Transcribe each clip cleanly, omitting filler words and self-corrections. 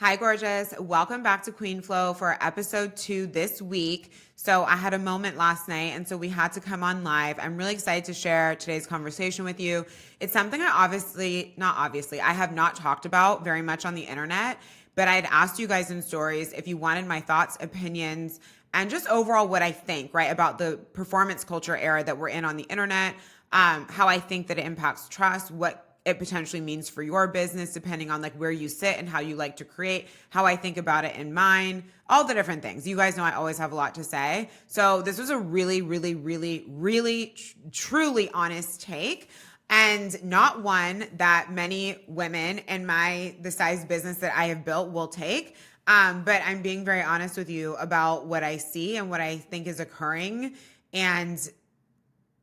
Hi, gorgeous. Welcome back to Queen Flow for episode 2 this week. So I had a moment last night, and so we had to come on live. I'm really excited to share today's conversation with you. It's something I I have not talked about very much on the internet, but I'd asked you guys in stories if you wanted my thoughts, opinions, and just overall what I think, right, about the performance culture era that we're in on the internet, how I think that it impacts trust, what it potentially means for your business, depending on like where you sit and how you like to create, how I think about it in mine, all the different things. You guys know I always have a lot to say. So this was a truly honest take, and not one that many women in the size business that I have built will take. But I'm being very honest with you about what I see and what I think is occurring, and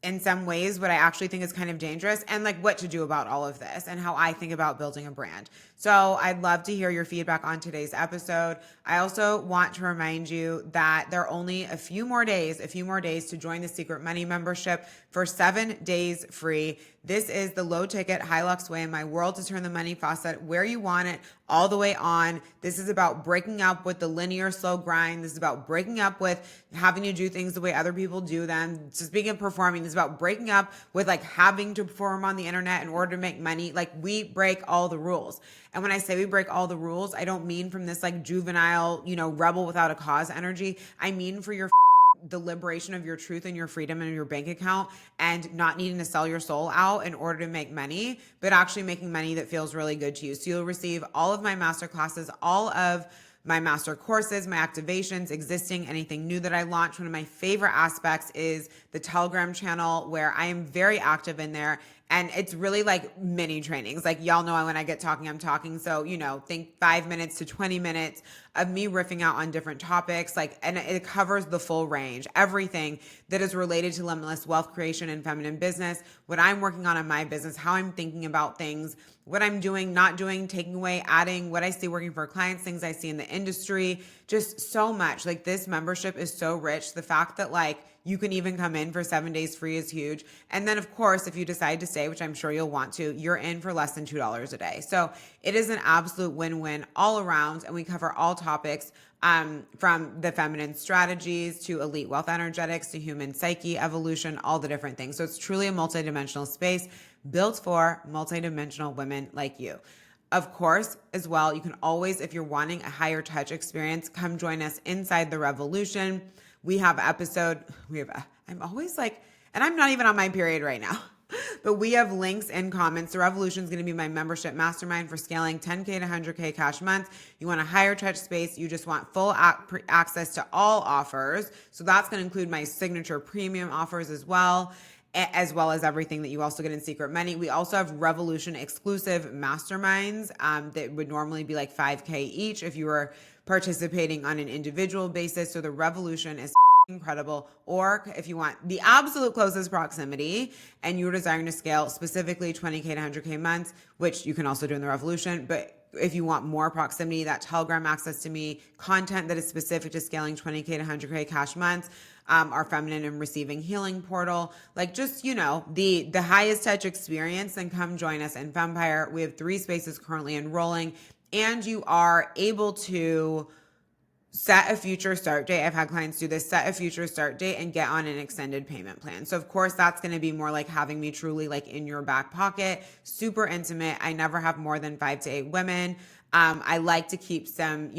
in some ways what I actually think is kind of dangerous, and like what to do about all of this and how I think about building a brand. So I'd love to hear your feedback on today's episode. I also want to remind you that there are only a few more days to join the Secret Money membership for 7 days free. This is the low ticket, high lux way in my world to turn the money faucet where you want it all the way on. This is about breaking up with the linear slow grind. This is about breaking up with having to do things the way other people do them. So speaking of performing, this is about breaking up with like having to perform on the internet in order to make money. Like we break all the rules. And when I say we break all the rules, I don't mean from this like juvenile, rebel without a cause energy. I mean for the liberation of your truth and your freedom and your bank account, and not needing to sell your soul out in order to make money, but actually making money that feels really good to you. So you'll receive all of my master classes, all of my master courses, my activations, existing, anything new that I launch. One of my favorite aspects is the Telegram channel, where I am very active in there. And it's really like mini trainings. Like y'all know when I get talking, I'm talking. So, think 5 minutes to 20 minutes of me riffing out on different topics. And it covers the full range, everything that is related to limitless wealth creation and feminine business, what I'm working on in my business, how I'm thinking about things, what I'm doing, not doing, taking away, adding, what I see working for clients, things I see in the industry, just so much. Like this membership is so rich. The fact that you can even come in for 7 days free is huge. And then of course, if you decide to stay, which I'm sure you'll want to, you're in for less than $2 a day. So it is an absolute win-win all around. And we cover all topics from the feminine strategies to elite wealth energetics to human psyche, evolution, all the different things. So it's truly a multidimensional space built for multidimensional women like you. Of course, as well, you can always, if you're wanting a higher touch experience, come join us inside the revolution. I'm always like, and I'm not even on my period right now, but we have links in comments. The revolution is going to be my membership mastermind for scaling 10K to 100K cash months. You want a higher touch space. You just want full access to all offers. So that's going to include my signature premium offers as well as everything that you also get in Secret Money. We also have Revolution exclusive masterminds that would normally be like 5K each if you were participating on an individual basis. So the Revolution is incredible. Or if you want the absolute closest proximity and you're desiring to scale specifically 20K to 100K months, which you can also do in the Revolution, but if you want more proximity, that Telegram access to me, content that is specific to scaling 20K to 100K cash months, our feminine and receiving healing portal, the highest touch experience, then come join us in Vampire. We have 3 spaces currently enrolling, and you are able to set a future start date. I've had clients do this, set a future start date and get on an extended payment plan. So of course that's going to be more like having me truly like in your back pocket, super intimate. I never have more than 5 to 8 women. I like to keep some,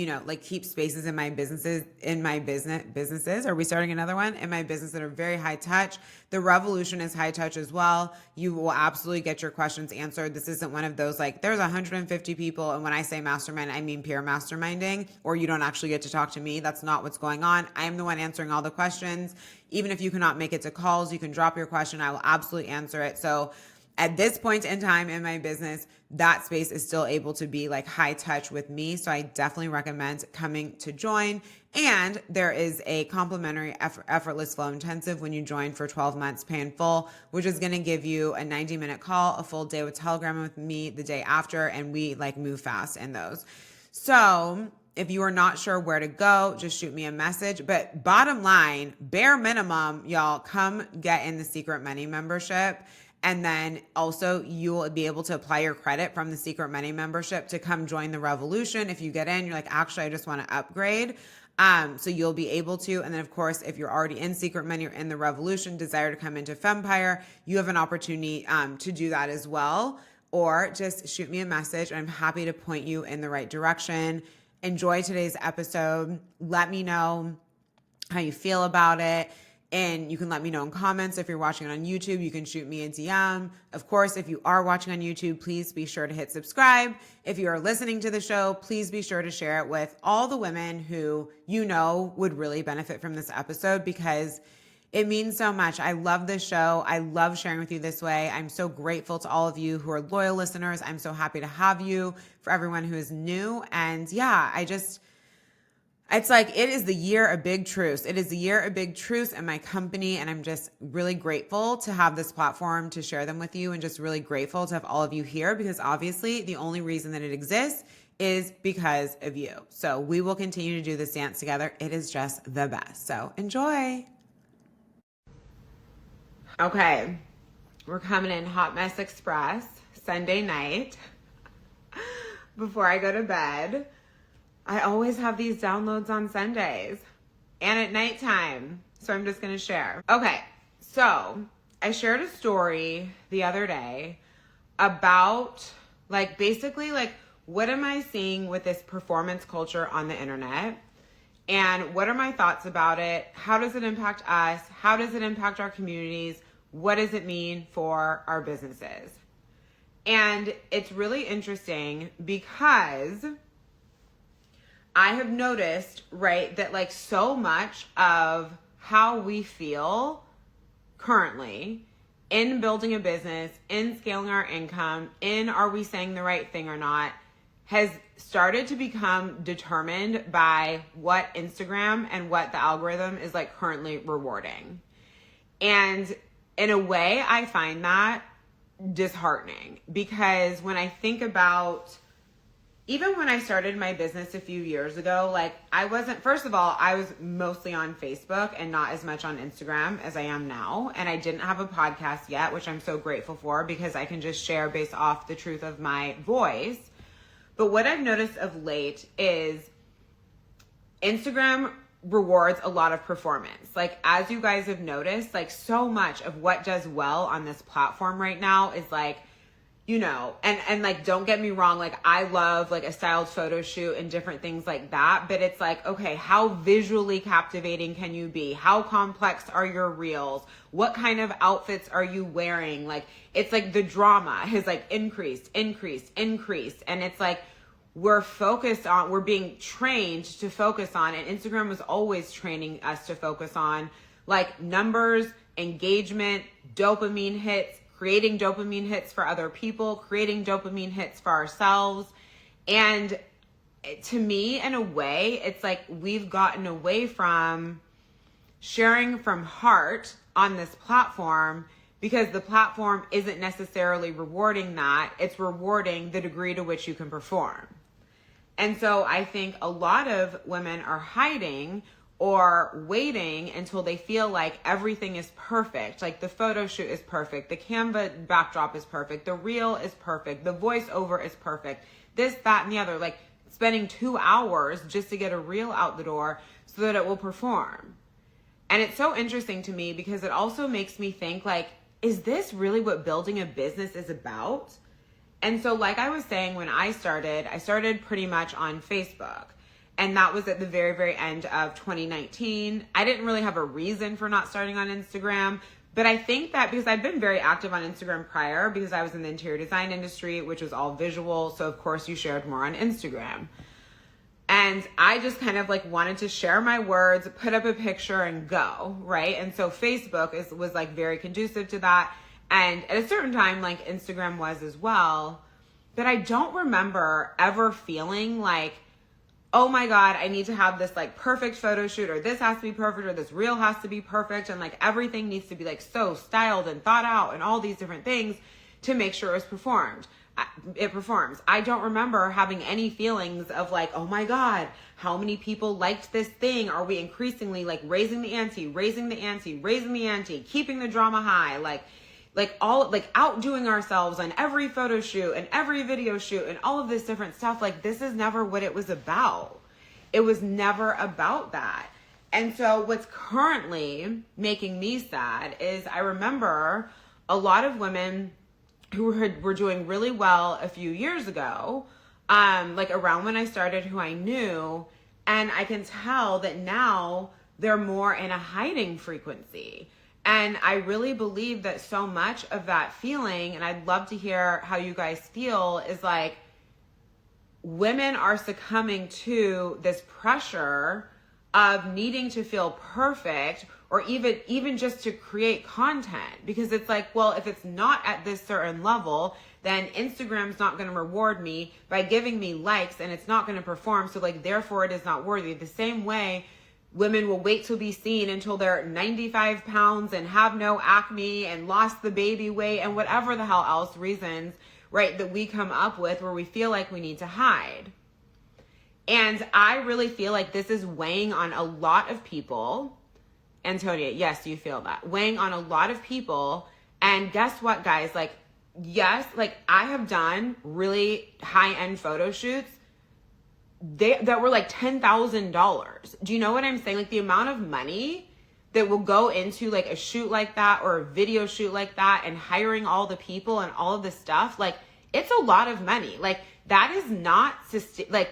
keep spaces in my businesses. Are we starting another one? In my business that are very high touch. The Revolution is high touch as well. You will absolutely get your questions answered. This isn't one of those there's 150 people. And when I say mastermind, I mean peer masterminding, or you don't actually get to talk to me. That's not what's going on. I am the one answering all the questions. Even if you cannot make it to calls, you can drop your question. I will absolutely answer it. So at this point in time in my business, that space is still able to be high touch with me. So I definitely recommend coming to join. And there is a complimentary effortless flow intensive when you join for 12 months, pay in full, which is going to give you a 90-minute call, a full day with Telegram with me the day after. And we move fast in those. So if you are not sure where to go, just shoot me a message. But bottom line, bare minimum, y'all, come get in the Secret Money membership. And then also you will be able to apply your credit from the Secret Money membership to come join the revolution. If you get in, you're like, actually, I just want to upgrade. So you'll be able to. And then of course, if you're already in Secret Money or in the revolution, desire to come into Fempire, you have an opportunity to do that as well. Or just shoot me a message. I'm happy to point you in the right direction. Enjoy today's episode. Let me know how you feel about it. And you can let me know in comments. If you're watching it on YouTube, you can shoot me a DM. Of course, if you are watching on YouTube, please be sure to hit subscribe. If you are listening to the show, please be sure to share it with all the women who you know would really benefit from this episode, because it means so much. I love this show. I love sharing with you this way. I'm so grateful to all of you who are loyal listeners. I'm so happy to have you. For everyone who is new. And yeah, it's like, it is the year of big truce. It is the year of big truce in my company. And I'm just really grateful to have this platform to share them with you, and just really grateful to have all of you here, because obviously the only reason that it exists is because of you. So we will continue to do this dance together. It is just the best. So enjoy. Okay. We're coming in Hot Mess Express Sunday night before I go to bed. I always have these downloads on Sundays and at nighttime. So I'm just going to share. Okay. So I shared a story the other day about basically what am I seeing with this performance culture on the internet? And what are my thoughts about it? How does it impact us? How does it impact our communities? What does it mean for our businesses? And it's really interesting because I have noticed, right, that so much of how we feel currently in building a business, in scaling our income, in are we saying the right thing or not, has started to become determined by what Instagram and what the algorithm is currently rewarding. And in a way, I find that disheartening, because when I think about, even when I started my business a few years ago, I was mostly on Facebook and not as much on Instagram as I am now. And I didn't have a podcast yet, which I'm so grateful for, because I can just share based off the truth of my voice. But what I've noticed of late is Instagram rewards a lot of performance. As you guys have noticed, so much of what does well on this platform right now is and don't get me wrong, I love a styled photo shoot and different things like that, but it's okay, how visually captivating can you be? How complex are your reels? What kind of outfits are you wearing? It's the drama has increased. And it's we're being trained to focus on, and Instagram was always training us to focus on numbers, engagement, dopamine hits, creating dopamine hits for other people, creating dopamine hits for ourselves. And to me, in a way, it's we've gotten away from sharing from heart on this platform, because the platform isn't necessarily rewarding that. It's rewarding the degree to which you can perform. And so I think a lot of women are hiding or waiting until they feel like everything is perfect. The photo shoot is perfect. The Canva backdrop is perfect. The reel is perfect. The voiceover is perfect. This, that, and the other. Spending 2 hours just to get a reel out the door so that it will perform. And it's so interesting to me, because it also makes me think is this really what building a business is about? And so I was saying, when I started pretty much on Facebook. And that was at the very, very end of 2019. I didn't really have a reason for not starting on Instagram. But I think that because I'd been very active on Instagram prior, because I was in the interior design industry, which was all visual. So of course you shared more on Instagram. And I just kind of wanted to share my words, put up a picture and go, right? And so Facebook was very conducive to that. And at a certain time, Instagram was as well. But I don't remember ever feeling oh my God, I need to have this perfect photo shoot, or this has to be perfect, or this reel has to be perfect. And everything needs to be so styled and thought out and all these different things to make sure it performs. I don't remember having any feelings of oh my God, how many people liked this thing? Are we increasingly raising the ante, keeping the drama high? like outdoing ourselves on every photo shoot and every video shoot and all of this different stuff. Like, this is never what it was about. It was never about that. And so what's currently making me sad is I remember a lot of women who were doing really well a few years ago, like around when I started, who I knew, and I can tell that now they're more in a hiding frequency. And I really believe that so much of that feeling, and I'd love to hear how you guys feel, is like women are succumbing to this pressure of needing to feel perfect, or even just to create content, because it's like, well, if it's not at this certain level, then Instagram's not going to reward me by giving me likes, and it's not going to perform. So like, therefore it is not worthy. The same way women will wait to be seen until they're 95 pounds and have no acne and lost the baby weight and whatever the hell else reasons, right, that we come up with where we feel like we need to hide. And I really feel like this is weighing on a lot of people. Antonia, yes, you feel that. Weighing on a lot of people. And guess what, guys? Like, yes, like I have done really high-end photo shoots that were like $10,000. Do you know what I'm saying? Like, the amount of money that will go into like a shoot like that or a video shoot like that, and hiring all the people and all of the stuff, like, it's a lot of money. Like, that is not like,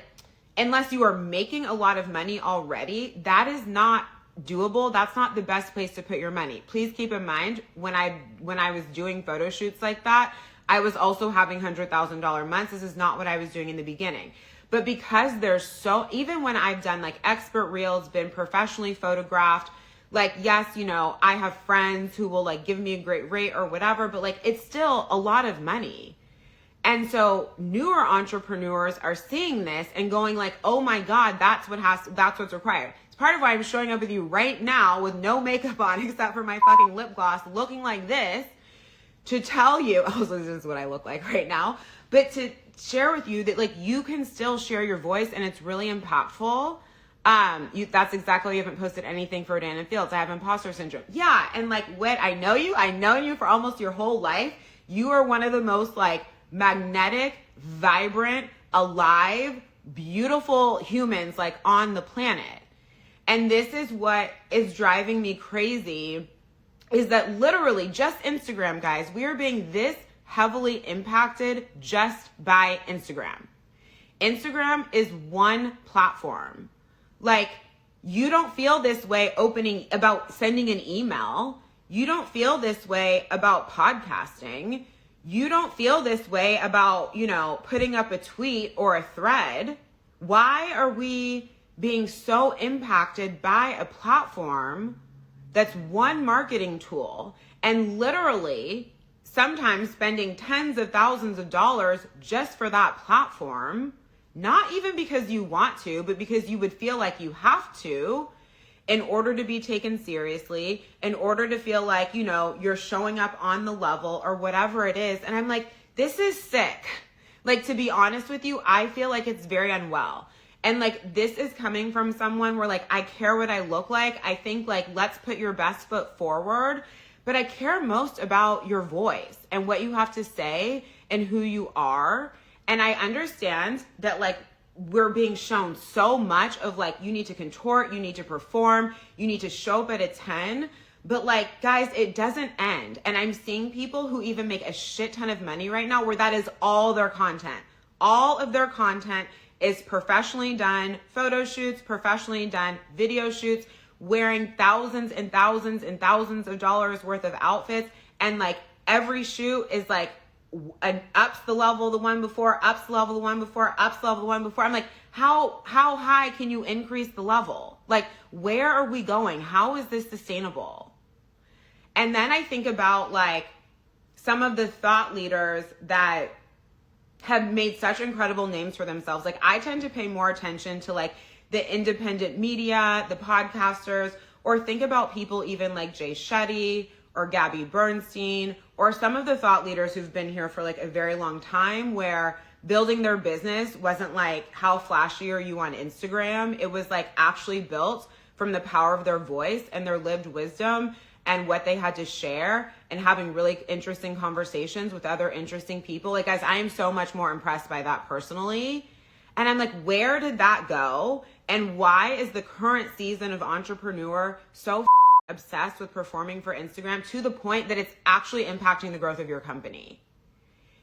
unless you are making a lot of money already, that is not doable. That's not the best place to put your money. Please keep in mind, when I was doing photo shoots like that, I was also having $100,000 months. This is not what I was doing in the beginning. But because there's so, even when I've done like expert reels, been professionally photographed, like, yes, you know, I have friends who will like give me a great rate or whatever, but like, it's still a lot of money. And so newer entrepreneurs are seeing this and going like, oh my God, that's what's required. It's part of why I'm showing up with you right now with no makeup on except for my fucking lip gloss, looking like this, to tell you, oh, so this is what I look like right now, but to share with you that like, you can still share your voice, and it's really impactful. That's exactly why you haven't posted anything for Dan and Fields. I have imposter syndrome. Yeah. And like, what, I've known you for almost your whole life. You are one of the most like magnetic, vibrant, alive, beautiful humans like on the planet. And this is what is driving me crazy, is that literally just Instagram, guys, we are being this heavily impacted just by Instagram. Instagram is one platform. Like, you don't feel this way about sending an email. You don't feel this way about podcasting. You don't feel this way about, you know, putting up a tweet or a thread. Why are we being so impacted by a platform that's one marketing tool, and literally sometimes spending tens of thousands of dollars just for that platform, not even because you want to, but because you would feel like you have to in order to be taken seriously, in order to feel like, you know, you're showing up on the level or whatever it is. And I'm like, this is sick. Like, to be honest with you, I feel like it's very unwell. And like, this is coming from someone where like, I care what I look like. I think like, let's put your best foot forward. But I care most about your voice and what you have to say and who you are. And I understand that like, we're being shown so much of like, you need to contort, you need to perform, you need to show up at a 10. But like, guys, it doesn't end. And I'm seeing people who even make a shit ton of money right now where that is all their content. All of their content is professionally done photo shoots, professionally done video shoots, wearing thousands and thousands and thousands of dollars worth of outfits. And like, every shoot is like, ups the level the one before, ups the level the one before, ups the level the one before. I'm like, how high can you increase the level? Like, where are we going? How is this sustainable? And then I think about like some of the thought leaders that have made such incredible names for themselves. Like, I tend to pay more attention to like the independent media, the podcasters, or think about people even like Jay Shetty or Gabby Bernstein, or some of the thought leaders who've been here for like a very long time, where building their business wasn't like, how flashy are you on Instagram? It was like actually built from the power of their voice and their lived wisdom and what they had to share and having really interesting conversations with other interesting people. Like, guys, I am so much more impressed by that personally. And I'm like, where did that go? And why is the current season of entrepreneur so obsessed with performing for Instagram to the point that it's actually impacting the growth of your company?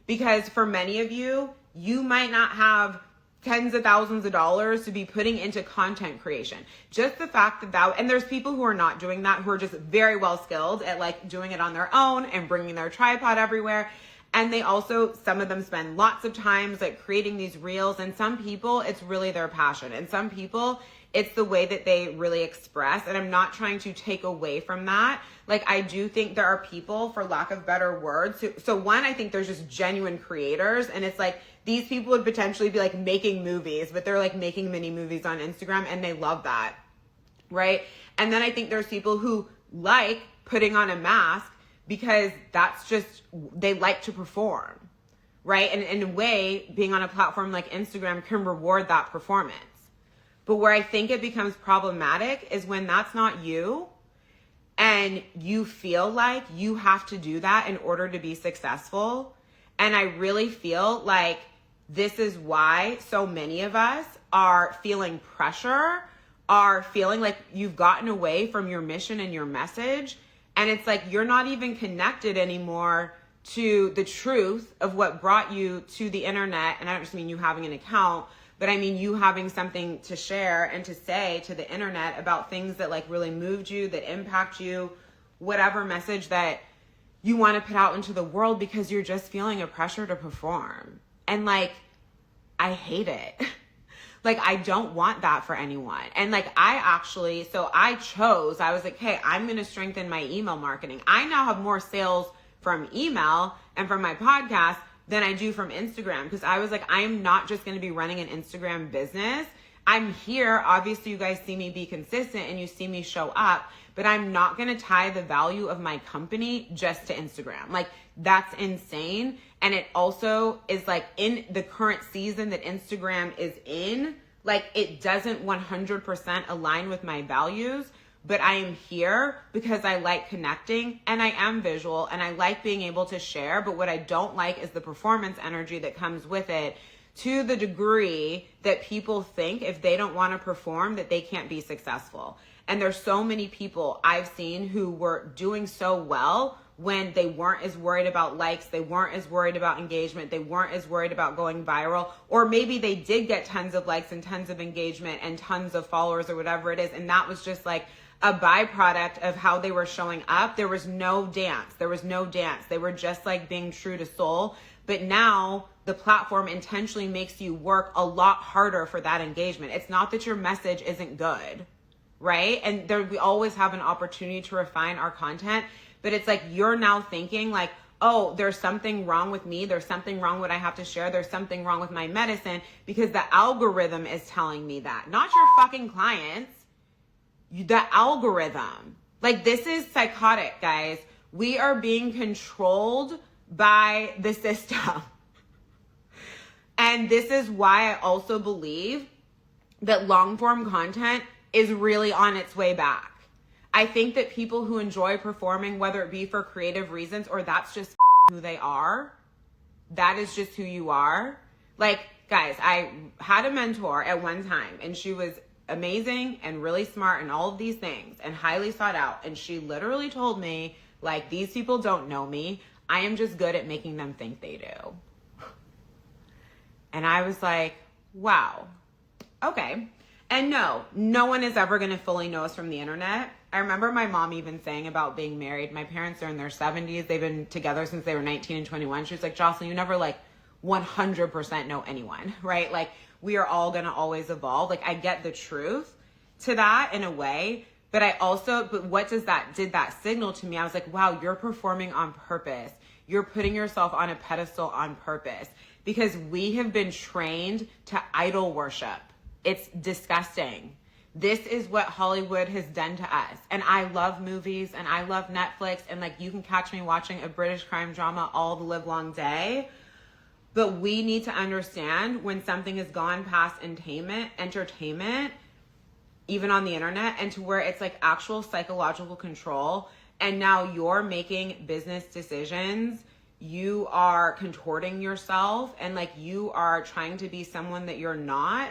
Because for many of you, you might not have tens of thousands of dollars to be putting into content creation. Just the fact that, and there's people who are not doing that, who are just very well skilled at like doing it on their own and bringing their tripod everywhere. And they also, some of them spend lots of times like creating these reels, and some people, it's really their passion. And some people, it's the way that they really express. And I'm not trying to take away from that. Like, I do think there are people, for lack of better words, so one, I think there's just genuine creators, and it's like, these people would potentially be like making movies, but they're like making mini movies on Instagram, and they love that, right? And then I think there's people who like putting on a mask because that's just, they like to perform, right? And in a way, being on a platform like Instagram can reward that performance. But where I think it becomes problematic is when that's not you, and you feel like you have to do that in order to be successful. And I really feel like this is why so many of us are feeling pressure, are feeling like you've gotten away from your mission and your message. And it's like you're not even connected anymore to the truth of what brought you to the internet. And I don't just mean you having an account, but I mean you having something to share and to say to the internet about things that like really moved you, that impact you, whatever message that you want to put out into the world, because you're just feeling a pressure to perform. And like, I hate it. Like, I don't want that for anyone. And like, I was like, hey, I'm going to strengthen my email marketing. I now have more sales from email and from my podcast than I do from Instagram, because I was like, I am not just going to be running an Instagram business. I'm here. Obviously, you guys see me be consistent and you see me show up, but I'm not going to tie the value of my company just to Instagram. Like, that's insane. And it also is like, in the current season that Instagram is in, like, it doesn't 100% align with my values, but I am here because I like connecting and I am visual and I like being able to share. But what I don't like is the performance energy that comes with it, to the degree that people think if they don't want to perform that they can't be successful. And there's so many people I've seen who were doing so well when they weren't as worried about likes, they weren't as worried about engagement, they weren't as worried about going viral, or maybe they did get tons of likes and tons of engagement and tons of followers or whatever it is, and that was just like a byproduct of how they were showing up. There was no dance. They were just like being true to soul. But now the platform intentionally makes you work a lot harder for that engagement. It's not that your message isn't good, right? And we always have an opportunity to refine our content, but it's like you're now thinking like, oh, there's something wrong with me. There's something wrong with what I have to share. There's something wrong with my medicine, because the algorithm is telling me that, not your fucking clients. The algorithm. Like, this is psychotic, guys. We are being controlled by the system. And this is why I also believe that long form content is really on its way back. I think that people who enjoy performing, whether it be for creative reasons or that's just who they are, that is just who you are. Like, guys, I had a mentor at one time, and she was amazing and really smart and all of these things and highly sought out. And she literally told me, like, these people don't know me. I am just good at making them think they do. And I was like, wow, okay. And no one is ever going to fully know us from the internet. I remember my mom even saying about being married. My parents are in their 70s. They've been together since they were 19 and 21. She was like, Jocelyn, you never like 100% know anyone, right? Like, we are all going to always evolve. Like, I get the truth to that in a way, but what did that signal to me? I was like, wow, you're performing on purpose. You're putting yourself on a pedestal on purpose, because we have been trained to idol worship. It's disgusting. This is what Hollywood has done to us. And I love movies and I love Netflix, and like, you can catch me watching a British crime drama all the live long day. But we need to understand when something has gone past entertainment, even on the internet, and to where it's like actual psychological control. and now you're making business decisions, you are contorting yourself, and like you are trying to be someone that you're not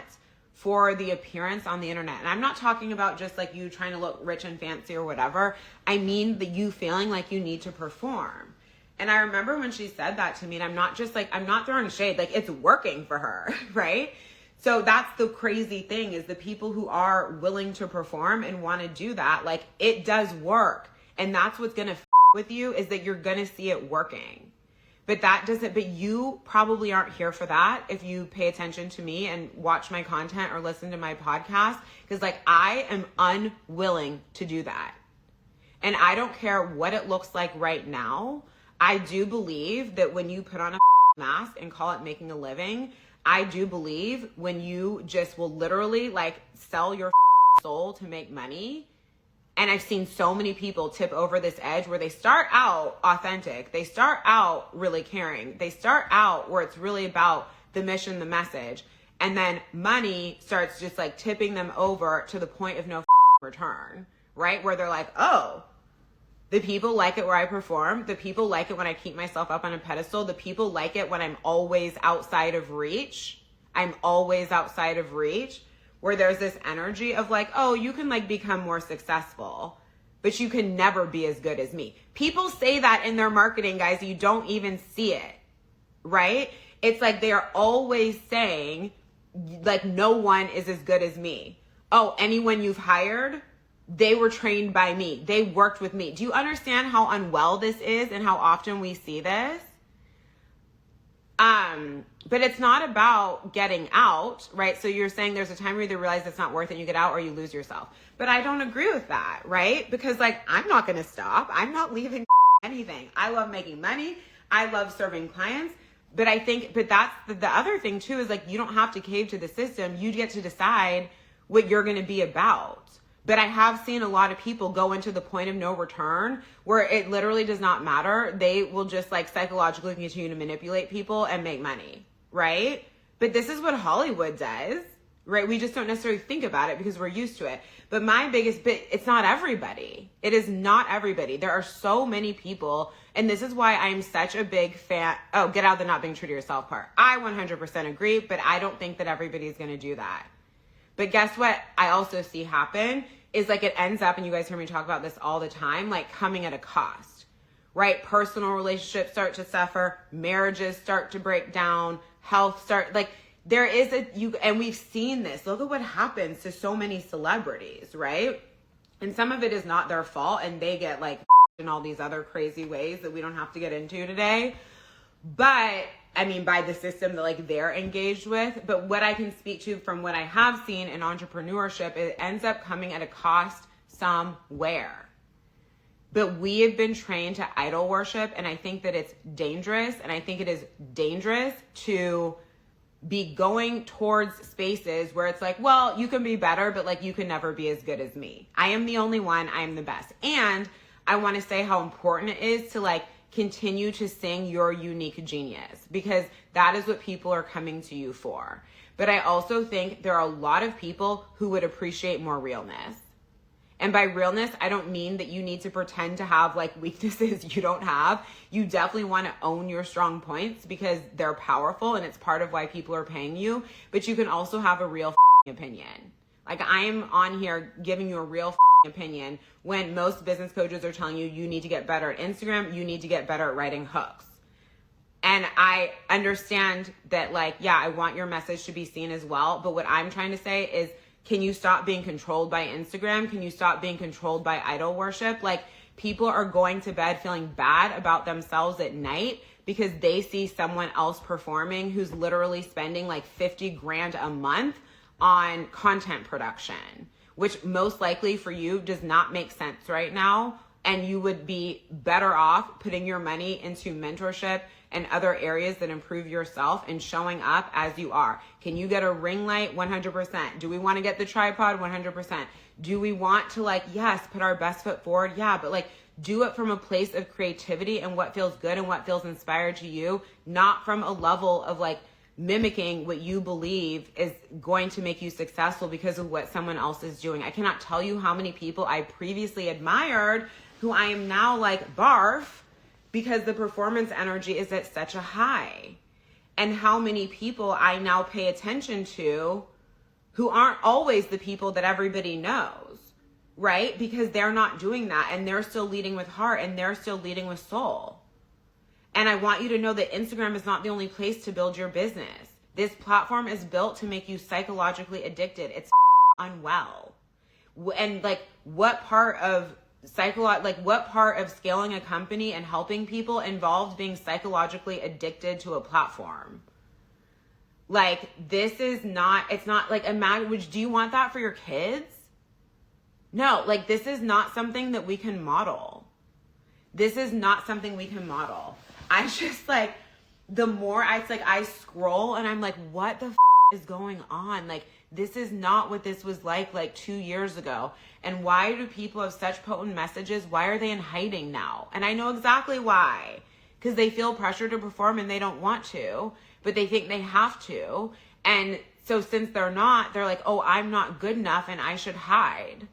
for the appearance on the internet. And I'm not talking about just like you trying to look rich and fancy or whatever. I mean that you feeling like you need to perform. And I remember when she said that to me, and I'm not throwing shade, like it's working for her, right? So that's the crazy thing, is the people who are willing to perform and want to do that, like it does work. And that's what's going to with you, is that you're going to see it working. But you probably aren't here for that if you pay attention to me and watch my content or listen to my podcast, because like I am unwilling to do that. And I don't care what it looks like right now. I do believe that when you put on a mask and call it making a living, I do believe when you just will literally like sell your soul to make money. And I've seen so many people tip over this edge where they start out authentic. They start out really caring. They start out where it's really about the mission, the message. And then money starts just like tipping them over to the point of no return, right? Where they're like, oh, the people like it where I perform. The people like it when I keep myself up on a pedestal. The people like it when I'm always outside of reach. I'm always outside of reach. Where there's this energy of like, oh, you can like become more successful, but you can never be as good as me. People say that in their marketing, guys. You don't even see it, right? It's like they are always saying like, no one is as good as me. Oh, anyone you've hired, they were trained by me. They worked with me. Do you understand how unwell this is and how often we see this? But it's not about getting out, right? So you're saying there's a time where you realize it's not worth it and you get out or you lose yourself. But I don't agree with that, right? Because like, I'm not going to stop. I'm not leaving anything. I love making money. I love serving clients. But that's the other thing too, is like, you don't have to cave to the system. You get to decide what you're going to be about. But I have seen a lot of people go into the point of no return where it literally does not matter. They will just like psychologically continue to manipulate people and make money, right? But this is what Hollywood does, right? We just don't necessarily think about it because we're used to it. But it's not everybody. It is not everybody. There are so many people, and this is why I'm such a big fan. Oh, get out the not being true to yourself part. I 100% agree, but I don't think that everybody's going to do that. But guess what I also see happen is like it ends up, and you guys hear me talk about this all the time, like coming at a cost, right? Personal relationships start to suffer, marriages start to break down, health like there is and we've seen this. Look at what happens to so many celebrities, right? And some of it is not their fault, and they get like in all these other crazy ways that we don't have to get into today. But I mean, by the system that like they're engaged with. But what I can speak to from what I have seen in entrepreneurship, it ends up coming at a cost somewhere. But we have been trained to idol worship, and I think that it's dangerous. And I think it is dangerous to be going towards spaces where it's like, well, you can be better, but like you can never be as good as me. I am the only one. I am the best. And I want to say how important it is to like continue to sing your unique genius, because that is what people are coming to you for. But I also think there are a lot of people who would appreciate more realness. And by realness, I don't mean that you need to pretend to have like weaknesses you don't have. You definitely want to own your strong points because they're powerful and it's part of why people are paying you. But you can also have a real opinion. Like I am on here giving you a real opinion when most business coaches are telling you you need to get better at Instagram, you need to get better at writing hooks. And I understand that like, yeah, I want your message to be seen as well. But what I'm trying to say is, can you stop being controlled by Instagram? Can you stop being controlled by idol worship? Like people are going to bed feeling bad about themselves at night because they see someone else performing who's literally spending like 50 grand a month on content production, which most likely for you does not make sense right now. And you would be better off putting your money into mentorship and other areas that improve yourself and showing up as you are. Can you get a ring light? 100%. Do we want to get the tripod? 100%. Do we want to like, yes, put our best foot forward? Yeah, but like do it from a place of creativity and what feels good and what feels inspired to you, not from a level of like mimicking what you believe is going to make you successful because of what someone else is doing. I cannot tell you how many people I previously admired who I am now like barf because the performance energy is at such a high. And how many people I now pay attention to who aren't always the people that everybody knows, right? Because they're not doing that, and they're still leading with heart, and they're still leading with soul. And I want you to know that Instagram is not the only place to build your business. This platform is built to make you psychologically addicted. It's unwell. And like, what part of scaling a company and helping people involves being psychologically addicted to a platform? Like, this is not, it's not like, imagine, do you want that for your kids? No, like, this is not something that we can model. This is not something we can model. I just like, the more I scroll and I'm like, what the is going on? Like, this is not what this was like 2 years ago. And why do people have such potent messages? Why are they in hiding now? And I know exactly why. Because they feel pressure to perform and they don't want to, but they think they have to. And so since they're not, they're like, oh, I'm not good enough and I should hide.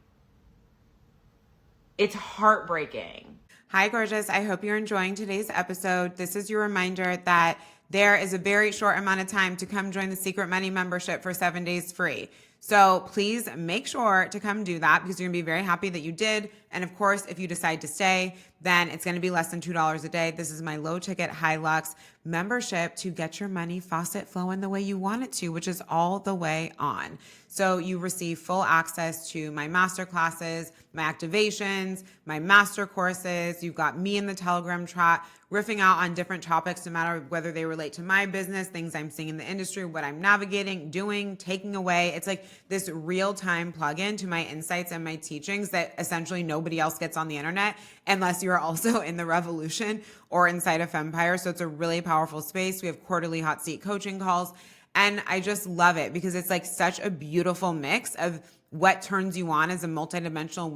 It's heartbreaking. Hi, gorgeous. I hope you're enjoying today's episode. This is your reminder that there is a very short amount of time to come join the Secret Money membership for 7 days free. So please make sure to come do that, because you're going to be very happy that you did. And of course, if you decide to stay, then it's going to be less than $2 a day. This is my low ticket, high lux membership to get your money faucet flowing the way you want it to, which is all the way on. So you receive full access to my master classes, my activations, my master courses. You've got me in the Telegram chat, riffing out on different topics, no matter whether they relate to my business, things I'm seeing in the industry, what I'm navigating, doing, taking away. It's like this real-time plug-in to my insights and my teachings that essentially nobody else gets on the internet unless you're also in the revolution or inside of Fempire. So it's a really powerful space. We have quarterly hot seat coaching calls. And I just love it because it's like such a beautiful mix of what turns you on as a multidimensional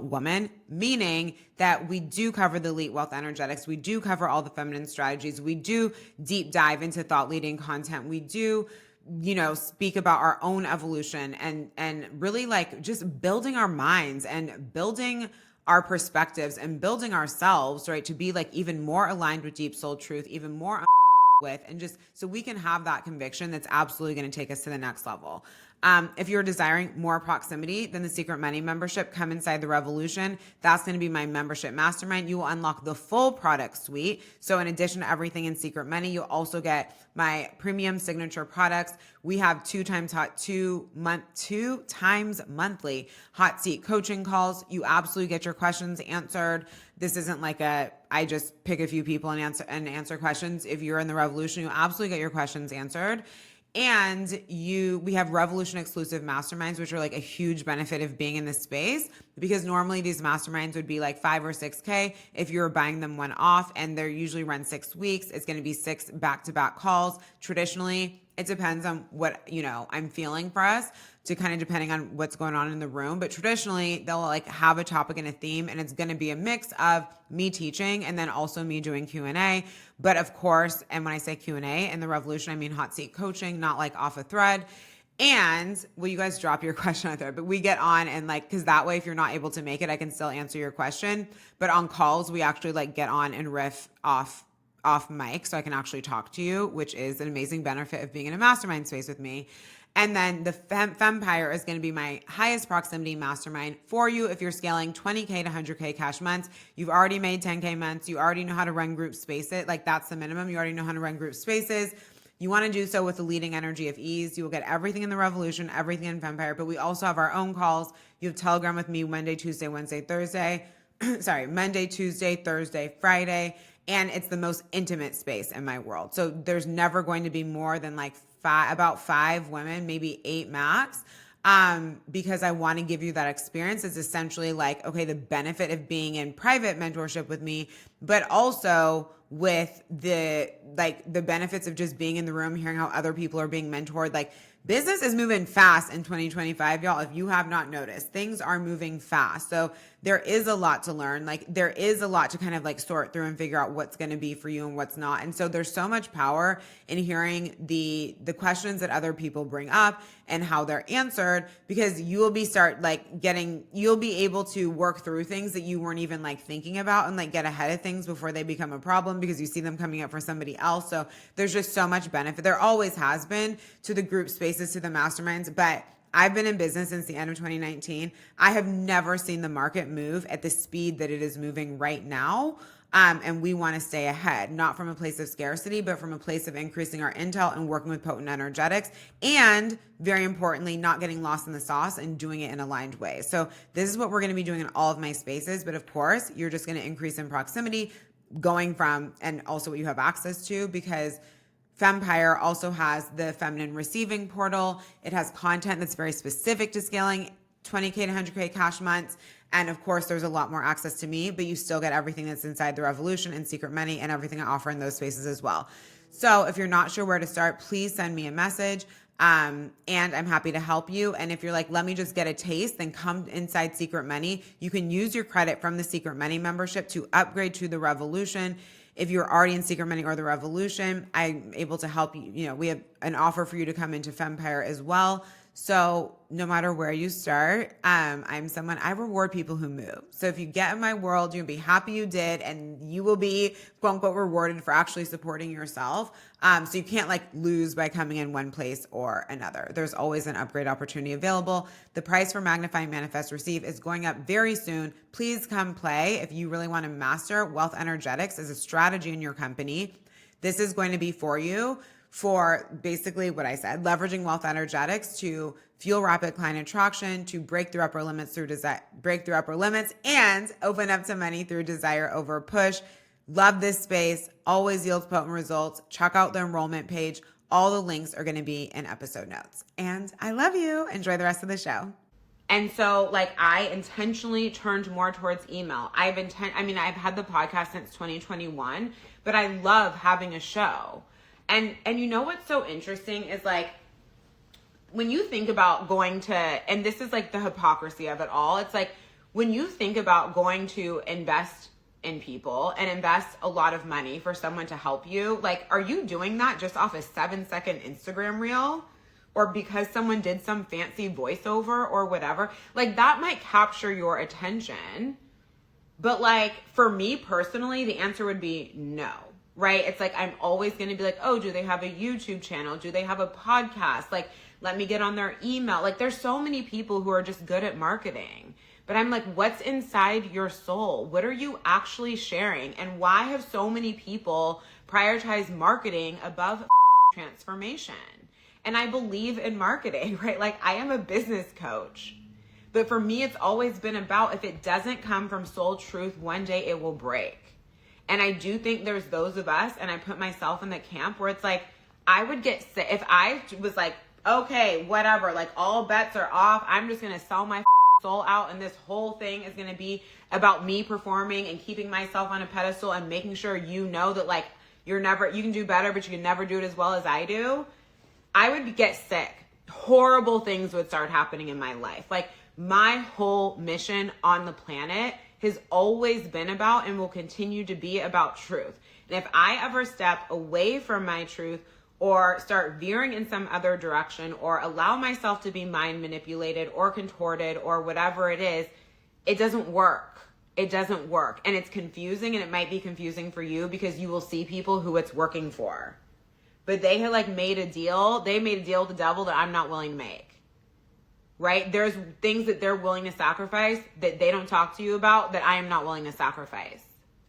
woman, meaning that we do cover the elite wealth energetics. We do cover all the feminine strategies. We do deep dive into thought leading content. We do, speak about our own evolution and really like just building our minds and building our perspectives and building ourselves, right? To be like even more aligned with deep soul truth, even more with, and just so we can have that conviction that's absolutely going to take us to the next level. If you're desiring more proximity than the Secret Money membership, come inside the revolution. That's going to be my membership mastermind. You will unlock the full product suite. So in addition to everything in Secret Money, you'll also get my premium signature products. We have 2 times monthly hot seat coaching calls. You absolutely get your questions answered. This isn't like I just pick a few people and answer questions. If you're in the revolution, you absolutely get your questions answered. And we have revolution exclusive masterminds, which are like a huge benefit of being in this space, because normally these masterminds would be like $5,000 or $6,000 if you were buying them one off, and they're usually run 6 weeks. It's going to be 6 back-to-back calls. Traditionally, it depends on what, I'm feeling for us, to kind of depending on what's going on in the room. But traditionally, they'll like have a topic and a theme, and it's going to be a mix of me teaching and then also me doing Q&A. But of course, and when I say Q&A in the revolution, I mean hot seat coaching, not like off a thread. And you guys drop your question out there, but we get on and because that way, if you're not able to make it, I can still answer your question. But on calls, we actually get on and riff off mic, so I can actually talk to you, which is an amazing benefit of being in a mastermind space with me. And then the Fempire is going to be my highest proximity mastermind for you if you're scaling 20K to 100K cash months. You've already made 10K months. You already know how to run group spaces. That's the minimum. You already know how to run group spaces. You want to do so with the leading energy of ease. You will get everything in the revolution, everything in Fempire, but we also have our own calls. You have Telegram with me Monday, Tuesday, Wednesday, Thursday. Monday, Tuesday, Thursday, Friday. And it's the most intimate space in my world. So there's never going to be more than about 5 women, maybe 8 max, because I want to give you that experience. It's essentially the benefit of being in private mentorship with me, but also with the benefits of just being in the room, hearing how other people are being mentored. Business is moving fast in 2025, y'all. If you have not noticed, things are moving fast. So there is a lot to learn. There is a lot to kind of sort through and figure out what's going to be for you and what's not. And so there's so much power in hearing the questions that other people bring up and how they're answered, because you'll be you'll be able to work through things that you weren't even like thinking about and like get ahead of things before they become a problem because you see them coming up for somebody else. So there's just so much benefit. There always has been to the group spaces, to the masterminds, but I've been in business since the end of 2019. I have never seen the market move at the speed that it is moving right now. And we want to stay ahead, not from a place of scarcity, but from a place of increasing our intel and working with potent energetics. And very importantly, not getting lost in the sauce and doing it in aligned ways. So this is what we're going to be doing in all of my spaces. But of course, you're just going to increase in proximity going from, and also what you have access to, because Fempire also has the feminine receiving portal. It has content that's very specific to scaling 20K to 100K cash months. And of course, there's a lot more access to me, but you still get everything that's inside the Revolution and Secret Money and everything I offer in those spaces as well. So if you're not sure where to start, please send me a message. And I'm happy to help you. And if you're like, let me just get a taste, then come inside Secret Money. You can use your credit from the Secret Money membership to upgrade to the Revolution. If you're already in Secret Money or the Revolution, I'm able to help you. You know, we have an offer for you to come into Fempire as well. So no matter where you start, I'm someone, I reward people who move. So if you get in my world, you'll be happy you did, and you will be quote unquote rewarded for actually supporting yourself. So you can't like lose by coming in one place or another. There's always an upgrade opportunity available. The price for Magnify Manifest Receive is going up very soon. Please come play if you really want to master wealth energetics as a strategy in your company. This is going to be for you, for basically what I said, leveraging wealth energetics to fuel rapid client attraction, to break through upper limits and open up to money through desire over push. Love this space, always yields potent results. Check out the enrollment page. All the links are going to be in episode notes. And I love you. Enjoy the rest of the show. And so like I intentionally turned more towards email. I've had the podcast since 2021, but I love having a show. And you know what's so interesting is like, when you think about going to, and this is like the hypocrisy of it all. It's like, when you think about going to invest in people and invest a lot of money for someone to help you, like, are you doing that just off a 7-second Instagram reel? Or because someone did some fancy voiceover or whatever? Like, that might capture your attention. But like, for me personally, the answer would be no. Right? It's like, I'm always going to be like, oh, do they have a YouTube channel? Do they have a podcast? Like, let me get on their email. Like, there's so many people who are just good at marketing. But I'm like, what's inside your soul? What are you actually sharing? And why have so many people prioritized marketing above transformation? And I believe in marketing, right? Like, I am a business coach. But for me, it's always been about, if it doesn't come from soul truth, one day it will break. And I do think there's those of us, and I put myself in the camp where it's like, I would get sick if I was like, okay, whatever, like all bets are off. I'm just going to sell my soul out, and this whole thing is going to be about me performing and keeping myself on a pedestal and making sure you know that like you can do better, but you can never do it as well as I do. I would get sick. Horrible things would start happening in my life. Like, my whole mission on the planet has always been about and will continue to be about truth. And if I ever step away from my truth or start veering in some other direction or allow myself to be mind manipulated or contorted or whatever it is, it doesn't work. It doesn't work. And it's confusing, and it might be confusing for you because you will see people who it's working for. But they had like made a deal. They made a deal with the devil that I'm not willing to make. Right? There's things that they're willing to sacrifice that they don't talk to you about that I am not willing to sacrifice.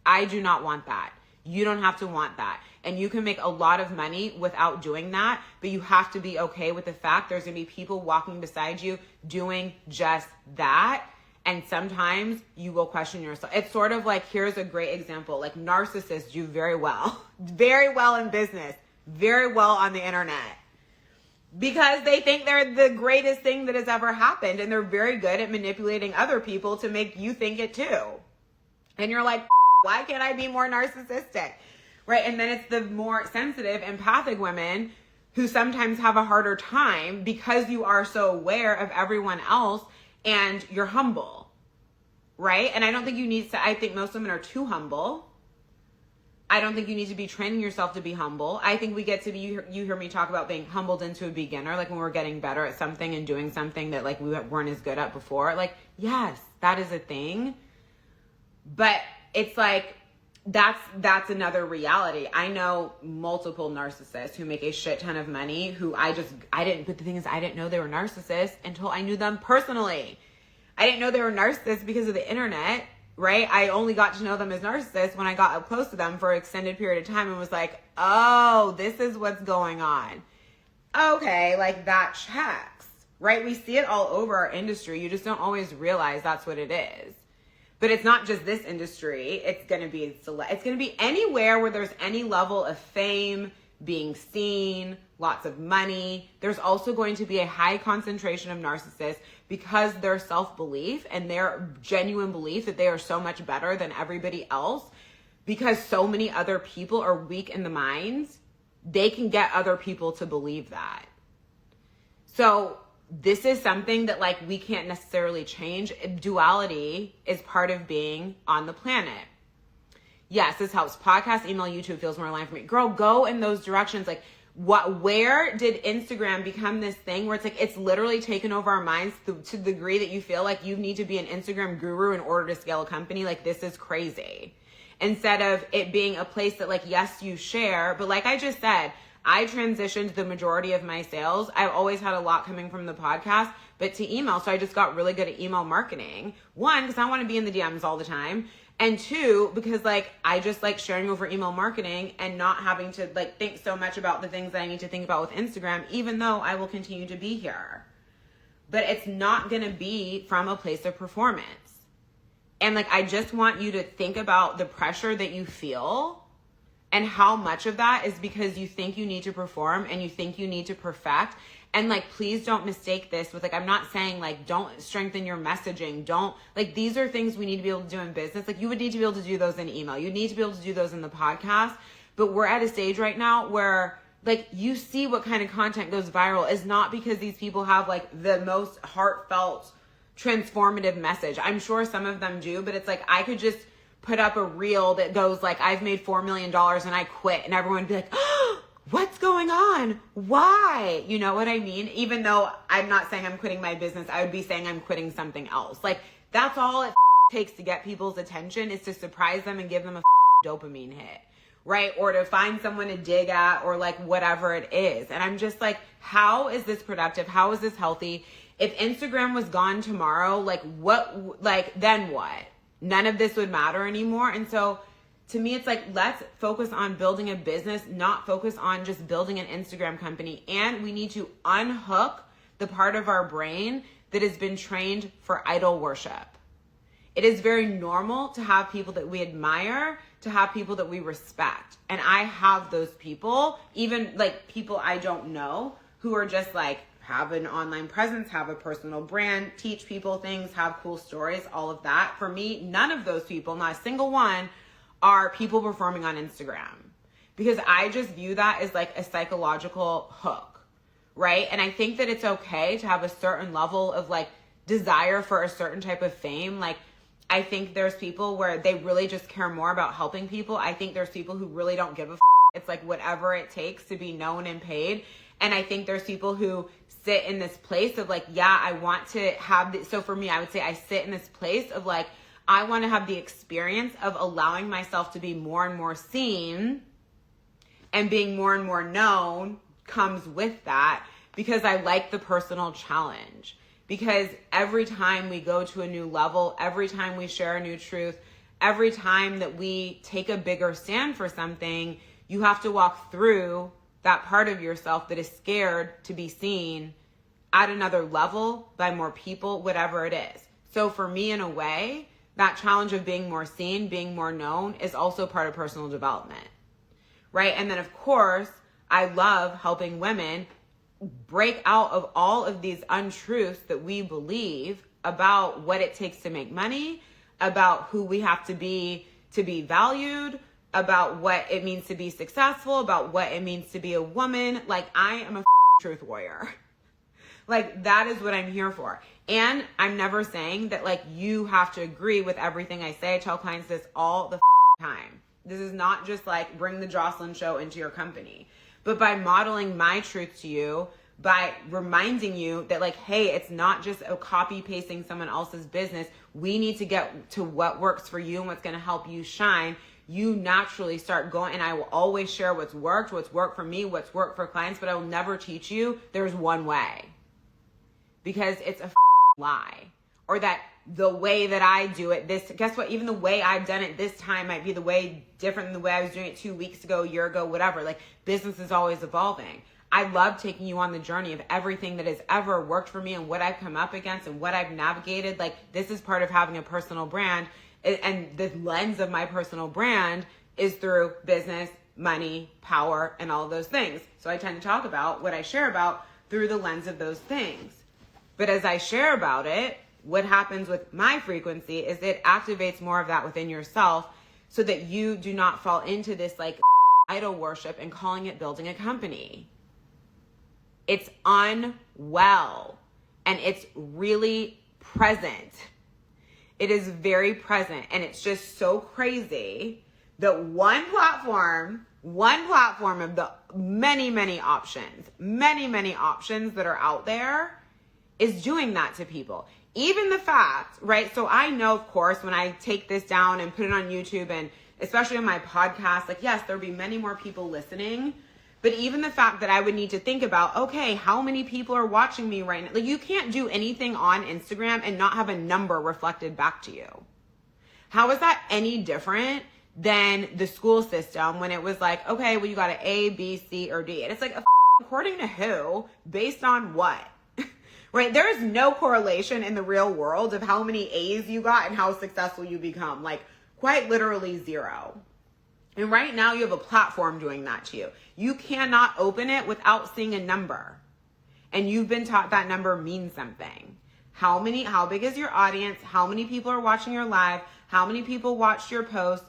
I do not want that. You don't have to want that. And you can make a lot of money without doing that, but you have to be okay with the fact there's going to be people walking beside you doing just that. And sometimes you will question yourself. It's sort of like, here's a great example. Like, narcissists do very well in business, very well on the internet. Because they think they're the greatest thing that has ever happened. And they're very good at manipulating other people to make you think it too. And you're like, why can't I be more narcissistic? Right? And then it's the more sensitive, empathic women who sometimes have a harder time because you are so aware of everyone else and you're humble. Right? And I don't think you need to, I think most women are too humble. I don't think you need to be training yourself to be humble. I think we get to be, you hear me talk about being humbled into a beginner, like when we're getting better at something and doing something that like we weren't as good at before. Like, yes, that is a thing. But it's like, that's another reality. I know multiple narcissists who make a shit ton of money who but the thing is, I didn't know they were narcissists until I knew them personally. I didn't know they were narcissists because of the internet, right? I only got to know them as narcissists when I got up close to them for an extended period of time and was like, oh, this is what's going on. Okay, like that checks, right? We see it all over our industry. You just don't always realize that's what it is. But it's not just this industry. It's going to be anywhere where there's any level of fame, being seen, lots of money. There's also going to be a high concentration of narcissists because their self-belief and their genuine belief that they are so much better than everybody else, because so many other people are weak in the minds, they can get other people to believe that. So this is something that like we can't necessarily change. Duality is part of being on the planet. Yes, this helps. Podcast, email, YouTube feels more aligned for me. Girl, go in those directions. Like where did Instagram become this thing where it's like, it's literally taken over our minds to the degree that you feel like you need to be an Instagram guru in order to scale a company? Like, this is crazy. Instead of it being a place that like, yes, you share, but like I just said, I transitioned the majority of my sales. I've always had a lot coming from the podcast, but to email. So I just got really good at email marketing. One, because I want to be in the DMs all the time. And two, because like, I just like sharing over email marketing and not having to like think so much about the things that I need to think about with Instagram, even though I will continue to be here. But it's not going to be from a place of performance. And like, I just want you to think about the pressure that you feel and how much of that is because you think you need to perform and you think you need to perfect. And like, please don't mistake this with like, I'm not saying like, don't strengthen your messaging. Don't like, these are things we need to be able to do in business. Like, you would need to be able to do those in email. You need to be able to do those in the podcast. But we're at a stage right now where like, you see what kind of content goes viral is not because these people have like the most heartfelt, transformative message. I'm sure some of them do, but it's like, I could just put up a reel that goes like, I've made $4 million and I quit, and everyone would be like, oh, what's going on? Why? You know what I mean? Even though I'm not saying I'm quitting my business, I would be saying I'm quitting something else. Like, that's all it takes to get people's attention, is to surprise them and give them a dopamine hit, right? Or to find someone to dig at, or like whatever it is. And I'm just like, how is this productive? How is this healthy? If Instagram was gone tomorrow, like then what? None of this would matter anymore. And so to me, it's like, let's focus on building a business, not focus on just building an Instagram company. And we need to unhook the part of our brain that has been trained for idol worship. It is very normal to have people that we admire, to have people that we respect. And I have those people, even like people I don't know, who are just like, have an online presence, have a personal brand, teach people things, have cool stories, all of that. For me, none of those people, not a single one, are people performing on Instagram, because I just view that as like a psychological hook, right? And I think that it's okay to have a certain level of like desire for a certain type of fame. Like, I think there's people where they really just care more about helping people. I think there's people who really don't give a it's like whatever it takes to be known and paid. And I think there's people who sit in this place of like, yeah, I want to have this. So for me, I would say I sit in this place of like, I want to have the experience of allowing myself to be more and more seen, and being more and more known comes with that, because I like the personal challenge. Because every time we go to a new level, every time we share a new truth, every time that we take a bigger stand for something, you have to walk through that part of yourself that is scared to be seen at another level by more people, whatever it is. So for me, in a way, that challenge of being more seen, being more known, is also part of personal development, right? And then of course, I love helping women break out of all of these untruths that we believe about what it takes to make money, about who we have to be valued, about what it means to be successful, about what it means to be a woman. Like, I am a truth warrior. Like, that is what I'm here for. And I'm never saying that like you have to agree with everything I say. I tell clients this all the time. This is not just like bring the Jocelyn show into your company, but by modeling my truth to you, by reminding you that like, hey, it's not just a copy pasting someone else's business. We need to get to what works for you and what's going to help you shine. You naturally start going, and I will always share what's worked for me, what's worked for clients, but I will never teach you there's one way, because it's a lie. Or that the way that I do it, guess what? Even the way I've done it this time might be the way different than the way I was doing it 2 weeks ago, a year ago, whatever. Like, business is always evolving. I love taking you on the journey of everything that has ever worked for me and what I've come up against and what I've navigated. Like, this is part of having a personal brand. And the lens of my personal brand is through business, money, power, and all of those things. So I tend to talk about what I share about through the lens of those things. But as I share about it, what happens with my frequency is it activates more of that within yourself so that you do not fall into this like idol worship and calling it building a company. It's unwell, and it's really present. It is very present, and it's just so crazy that one platform of the many options that are out there is doing that to people. Even the fact, right? So I know, of course, when I take this down and put it on YouTube and especially on my podcast, like, yes, there'll be many more people listening. But even the fact that I would need to think about, okay, how many people are watching me right now? Like, you can't do anything on Instagram and not have a number reflected back to you. How is that any different than the school system when it was like, okay, well, you got an A, B, C, or D. And it's like, according to who? Based on what? Right? There is no correlation in the real world of how many A's you got and how successful you become. Like, quite literally zero. And right now you have a platform doing that to you. You cannot open it without seeing a number. And you've been taught that number means something. How big is your audience? How many people are watching your live? How many people watched your post?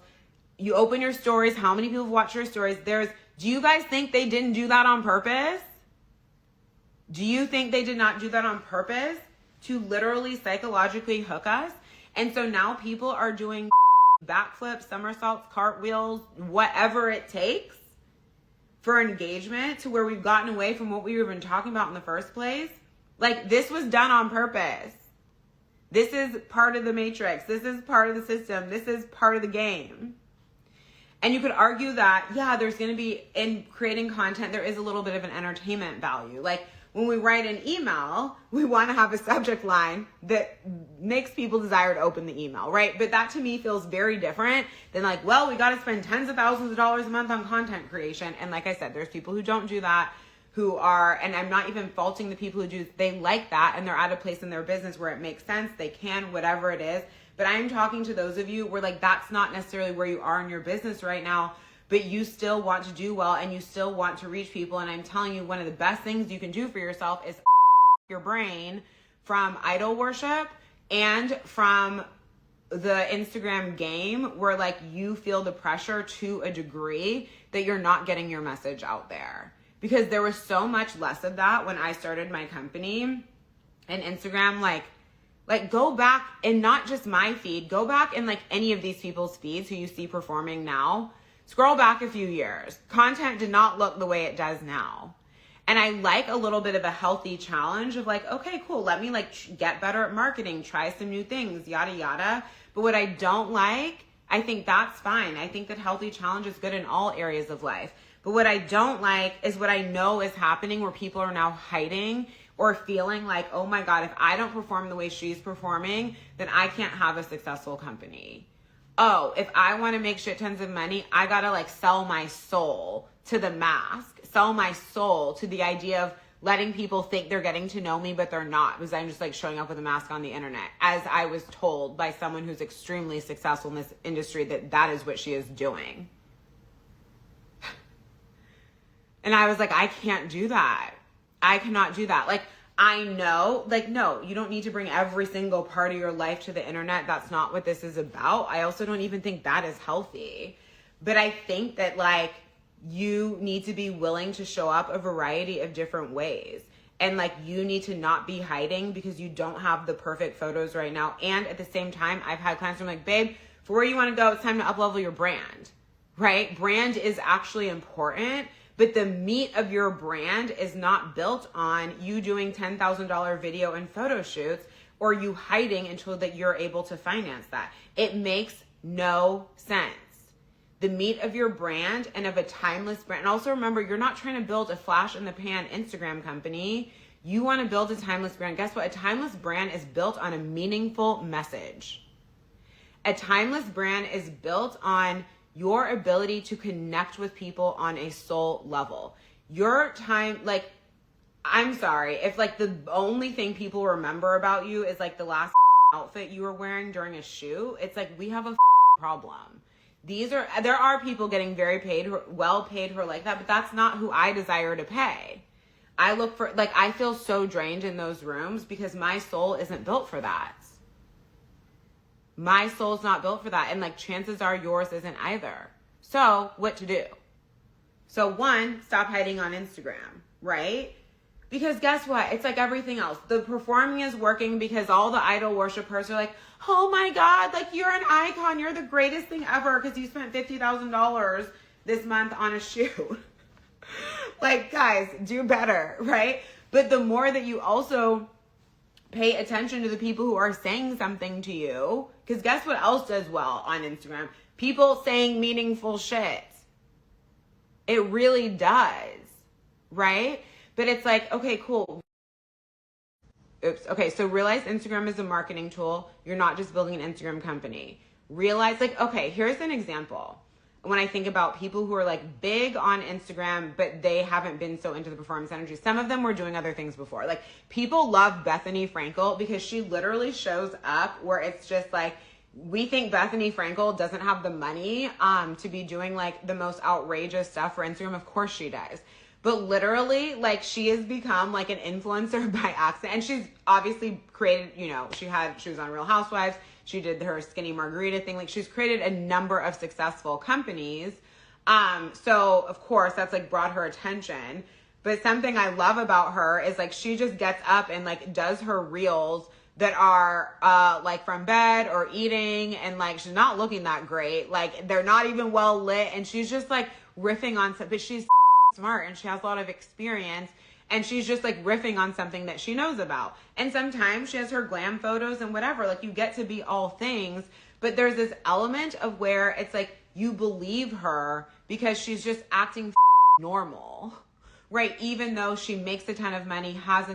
You open your stories. How many people watch your stories? Do you guys think they didn't do that on purpose? Do you think they did not do that on purpose to literally psychologically hook us? And so now people are doing backflips, somersaults, cartwheels, whatever it takes for engagement to where we've gotten away from what we were even talking about in the first place. Like, this was done on purpose. This is part of the matrix. This is part of the system. This is part of the game. And you could argue that, yeah, there's going to be, in creating content, there is a little bit of an entertainment value. Like, when we write an email, we want to have a subject line that makes people desire to open the email, right? But that to me feels very different than like, well, we got to spend tens of thousands of dollars a month on content creation. And like I said, there's people who don't do that, who are, and I'm not even faulting the people who do, they like that and they're at a place in their business where it makes sense. They can, whatever it is. But I'm talking to those of you where like, that's not necessarily where you are in your business right now, but you still want to do well and you still want to reach people. And I'm telling you, one of the best things you can do for yourself is your brain from idol worship and from the Instagram game where like you feel the pressure to a degree that you're not getting your message out there. Because there was so much less of that when I started my company and Instagram, like go back, and not just my feed, go back in like any of these people's feeds who you see performing now. Scroll back a few years. Content did not look the way it does now. And I like a little bit of a healthy challenge of like, okay, cool. Let me like get better at marketing, try some new things, yada, yada. But what I don't like, I think that's fine. I think that healthy challenge is good in all areas of life. But what I don't like is what I know is happening where people are now hiding or feeling like, oh my God, if I don't perform the way she's performing, then I can't have a successful company. Oh, if I want to make shit tons of money, I got to like sell my soul to the mask, sell my soul to the idea of letting people think they're getting to know me, but they're not, because I'm just like showing up with a mask on the internet, as I was told by someone who's extremely successful in this industry that is what she is doing. And I was like, I can't do that. I cannot do that. Like, I know, like, no, you don't need to bring every single part of your life to the internet. That's not what this is about. I also don't even think that is healthy. But I think that like you need to be willing to show up a variety of different ways. And like you need to not be hiding because you don't have the perfect photos right now. And at the same time, I've had clients who are like, babe, for where you want to go, it's time to up-level your brand. right? Brand is actually important, but the meat of your brand is not built on you doing $10,000 video and photo shoots or you hiding until that you're able to finance that. It makes no sense. The meat of your brand and of a timeless brand. And also remember, you're not trying to build a flash in the pan Instagram company. You want to build a timeless brand. Guess what? A timeless brand is built on a meaningful message. A timeless brand is built on your ability to connect with people on a soul level. Your time, like, I'm sorry, if like the only thing people remember about you is like the last outfit you were wearing during a shoot, it's like we have a problem. There are people getting very paid, well paid who are like that, but that's not who I desire to pay. I look for, like, I feel so drained in those rooms because my soul isn't built for that. My soul's not built for that. And like chances are yours isn't either. So what to do? So one, stop hiding on Instagram, right? Because guess what? It's like everything else. The performing is working because all the idol worshipers are like, oh my God, like you're an icon. You're the greatest thing ever because you spent $50,000 this month on a shoot. Like, guys, do better, right? But the more that you also pay attention to the people who are saying something to you, because guess what else does well on Instagram? People saying meaningful shit. It really does, right? But it's like, okay, cool. Oops. Okay, so realize Instagram is a marketing tool. You're not just building an Instagram company. Realize, like, okay, here's an example. When I think about people who are like big on Instagram, but they haven't been so into the performance energy. Some of them were doing other things before. Like people love Bethany Frankel because she literally shows up where it's just like, we think Bethany Frankel doesn't have the money to be doing like the most outrageous stuff for Instagram. Of course she does. But literally, like, she has become like an influencer by accident. And she's obviously created, you know, she was on Real Housewives. She did her skinny margarita thing. Like, she's created a number of successful companies. So of course that's like brought her attention. But something I love about her is like, she just gets up and like does her reels that are like from bed or eating, and like she's not looking that great. Like they're not even well lit, and she's just like riffing on something. But she's smart and she has a lot of experience, and she's just like riffing on something that she knows about. And sometimes she has her glam photos and whatever. Like you get to be all things, but there's this element of where it's like you believe her because she's just acting normal. Right, even though she makes a ton of money, has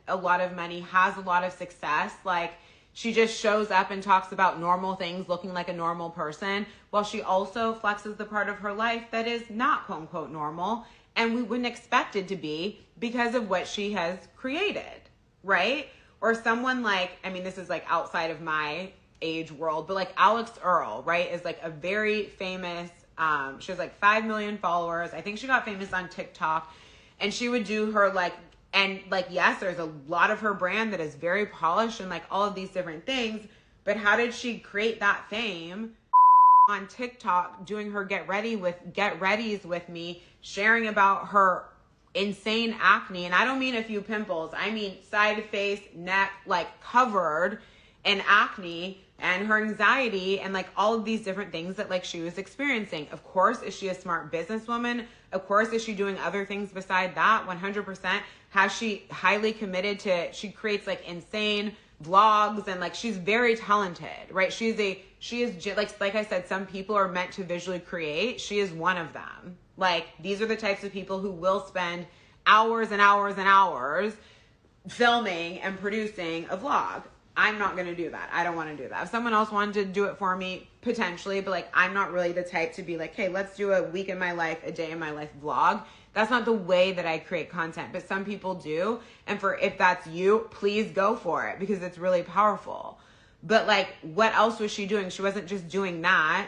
a lot of money, has a lot of success, like she just shows up and talks about normal things, looking like a normal person, while she also flexes the part of her life that is not quote unquote normal, and we wouldn't expect it to be because of what she has created, right? Or someone like, I mean, this is like outside of my age world, but like Alex Earl, right, is like a very famous, she has like 5 million followers. I think she got famous on TikTok. And she would do her like, and like, yes, there's a lot of her brand that is very polished and like all of these different things. But how did she create that fame? On TikTok, doing her get readies with me, sharing about her insane acne. And I don't mean a few pimples. I mean side face, neck, like covered in acne, and her anxiety and like all of these different things that like she was experiencing. Of course, is she a smart businesswoman? Of course, is she doing other things beside that? 100%. Has she highly committed to, she creates like insane vlogs, and like she's very talented, right? She is like I said, some people are meant to visually create. She is one of them. Like these are the types of people who will spend hours and hours and hours filming and producing a vlog. I'm not going to do that. I don't want to do that. If someone else wanted to do it for me, potentially, but like, I'm not really the type to be like, hey, let's do a week in my life, a day in my life vlog. That's not the way that I create content, but some people do. And if that's you, please go for it because it's really powerful. But like, what else was she doing? She wasn't just doing that.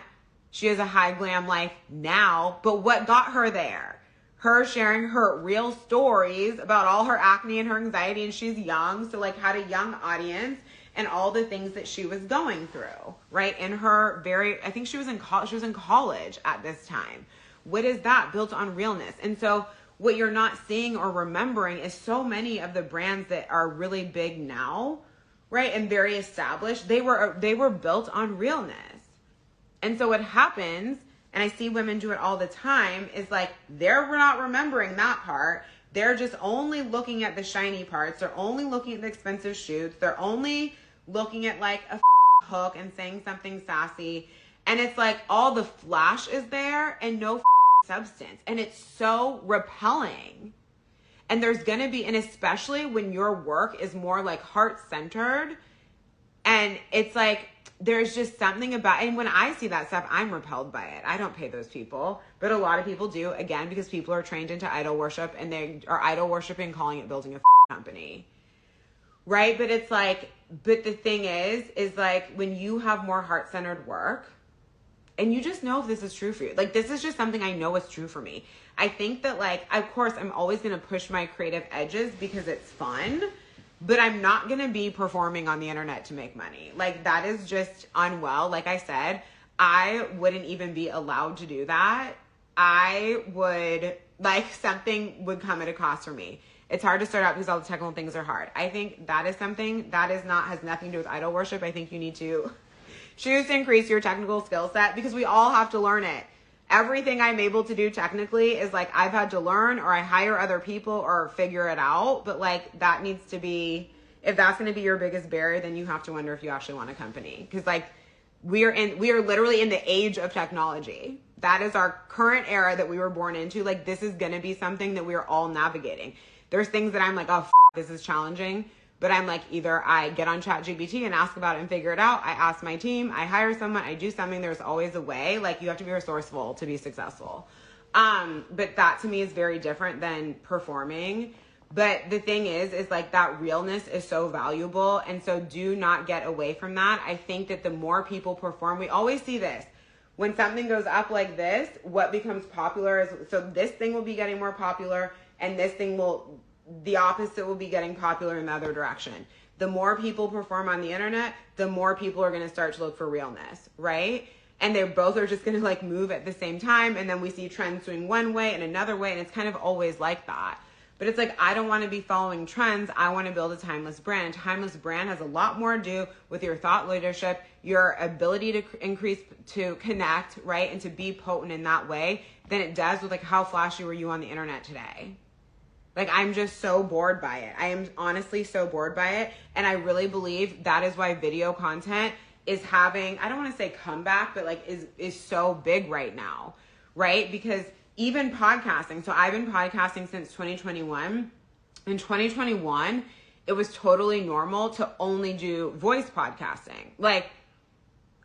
She has a high glam life now, but what got her there? Her sharing her real stories about all her acne and her anxiety, and she's young, so like had a young audience, and all the things that she was going through, right? In her I think she was in college at this time. What is that? Built on realness. And so what you're not seeing or remembering is so many of the brands that are really big now, right? And very established, they were built on realness. And so what happens, and I see women do it all the time, is like, they're not remembering that part. They're just only looking at the shiny parts. They're only looking at the expensive shoots. They're only looking at like a hook and saying something sassy. And it's like all the flash is there and no substance. And it's so repelling. And there's going to be, and especially when your work is more like heart-centered, and it's like, there's just something about, and when I see that stuff, I'm repelled by it. I don't pay those people, but a lot of people do, again, because people are trained into idol worship, and they are idol worshiping, calling it building a company. Right? But it's like, but the thing is like, when you have more heart-centered work, and you just know if this is true for you. Like, this is just something I know is true for me. I think that, like, of course, I'm always going to push my creative edges because it's fun, but I'm not going to be performing on the internet to make money. Like, that is just unwell. Like I said, I wouldn't even be allowed to do that. I would, like, something would come at a cost for me. It's hard to start out because all the technical things are hard. I think that is something that has nothing to do with idol worship. I think you need to choose to increase your technical skill set, because we all have to learn it. Everything I'm able to do technically is like, I've had to learn, or I hire other people or figure it out. But like, that needs to be, if that's going to be your biggest barrier, then you have to wonder if you actually want a company. Because like, we are literally in the age of technology. That is our current era that we were born into. Like, this is going to be something that we are all navigating. There's things that I'm like, oh, this is challenging. But I'm like, either I get on ChatGPT and ask about it and figure it out. I ask my team, I hire someone, I do something. There's always a way. Like, you have to be resourceful to be successful. But that to me is very different than performing. But the thing is like, that realness is so valuable. And so do not get away from that. I think that the more people perform, we always see this. When something goes up like this, what becomes popular is, so this thing will be getting more popular, and this thing will, the opposite will be getting popular in the other direction. The more people perform on the internet, the more people are going to start to look for realness, right? And they both are just going to like move at the same time. And then we see trends swing one way and another way. And it's kind of always like that. But it's like, I don't want to be following trends. I want to build a timeless brand. A timeless brand has a lot more to do with your thought leadership, your ability to increase, to connect, right? And to be potent in that way than it does with like, how flashy were you on the internet today? Like, I'm just so bored by it. I am honestly so bored by it. And I really believe that is why video content is having, I don't want to say comeback, but like is so big right now, right? Because even podcasting, so I've been podcasting since 2021. In 2021, it was totally normal to only do voice podcasting. Like,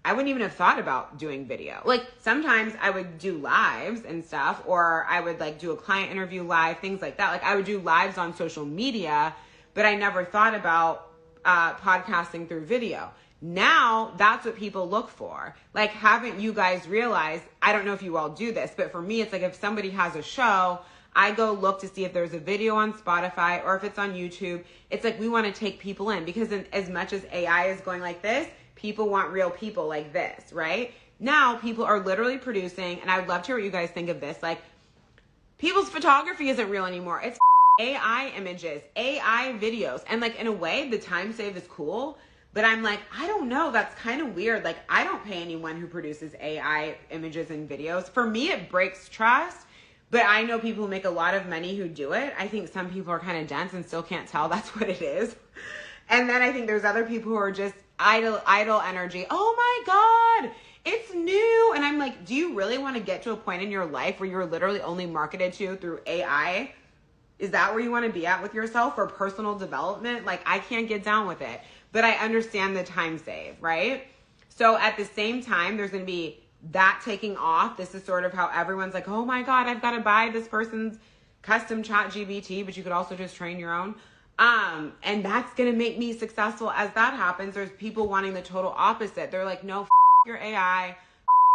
I wouldn't even have thought about doing video. Like, sometimes I would do lives and stuff, or I would like do a client interview live, things like that. Like, I would do lives on social media, but I never thought about podcasting through video. Now that's what people look for. Like, haven't you guys realized, I don't know if you all do this, but for me, it's like, if somebody has a show, I go look to see if there's a video on Spotify or if it's on YouTube. It's like, we want to take people in, because as much as AI is going like this, people want real people like this, right? Now people are literally producing, and I would love to hear what you guys think of this. Like, people's photography isn't real anymore. It's AI images, AI videos. And like, in a way, the time save is cool, but I'm like, I don't know. That's kind of weird. Like, I don't pay anyone who produces AI images and videos. For me, it breaks trust, but I know people who make a lot of money who do it. I think some people are kind of dense and still can't tell that's what it is. And then I think there's other people who are just idle energy. Oh my God, it's new. And I'm like, do you really want to get to a point in your life where you're literally only marketed to through AI? Is that where you want to be at with yourself for personal development? Like, I can't get down with it, but I understand the time save, right? So at the same time, there's going to be that taking off. This is sort of how everyone's like, oh my God, I've got to buy this person's custom ChatGPT, but you could also just train your own. And that's going to make me successful. As that happens, there's people wanting the total opposite. They're like, no, your AI,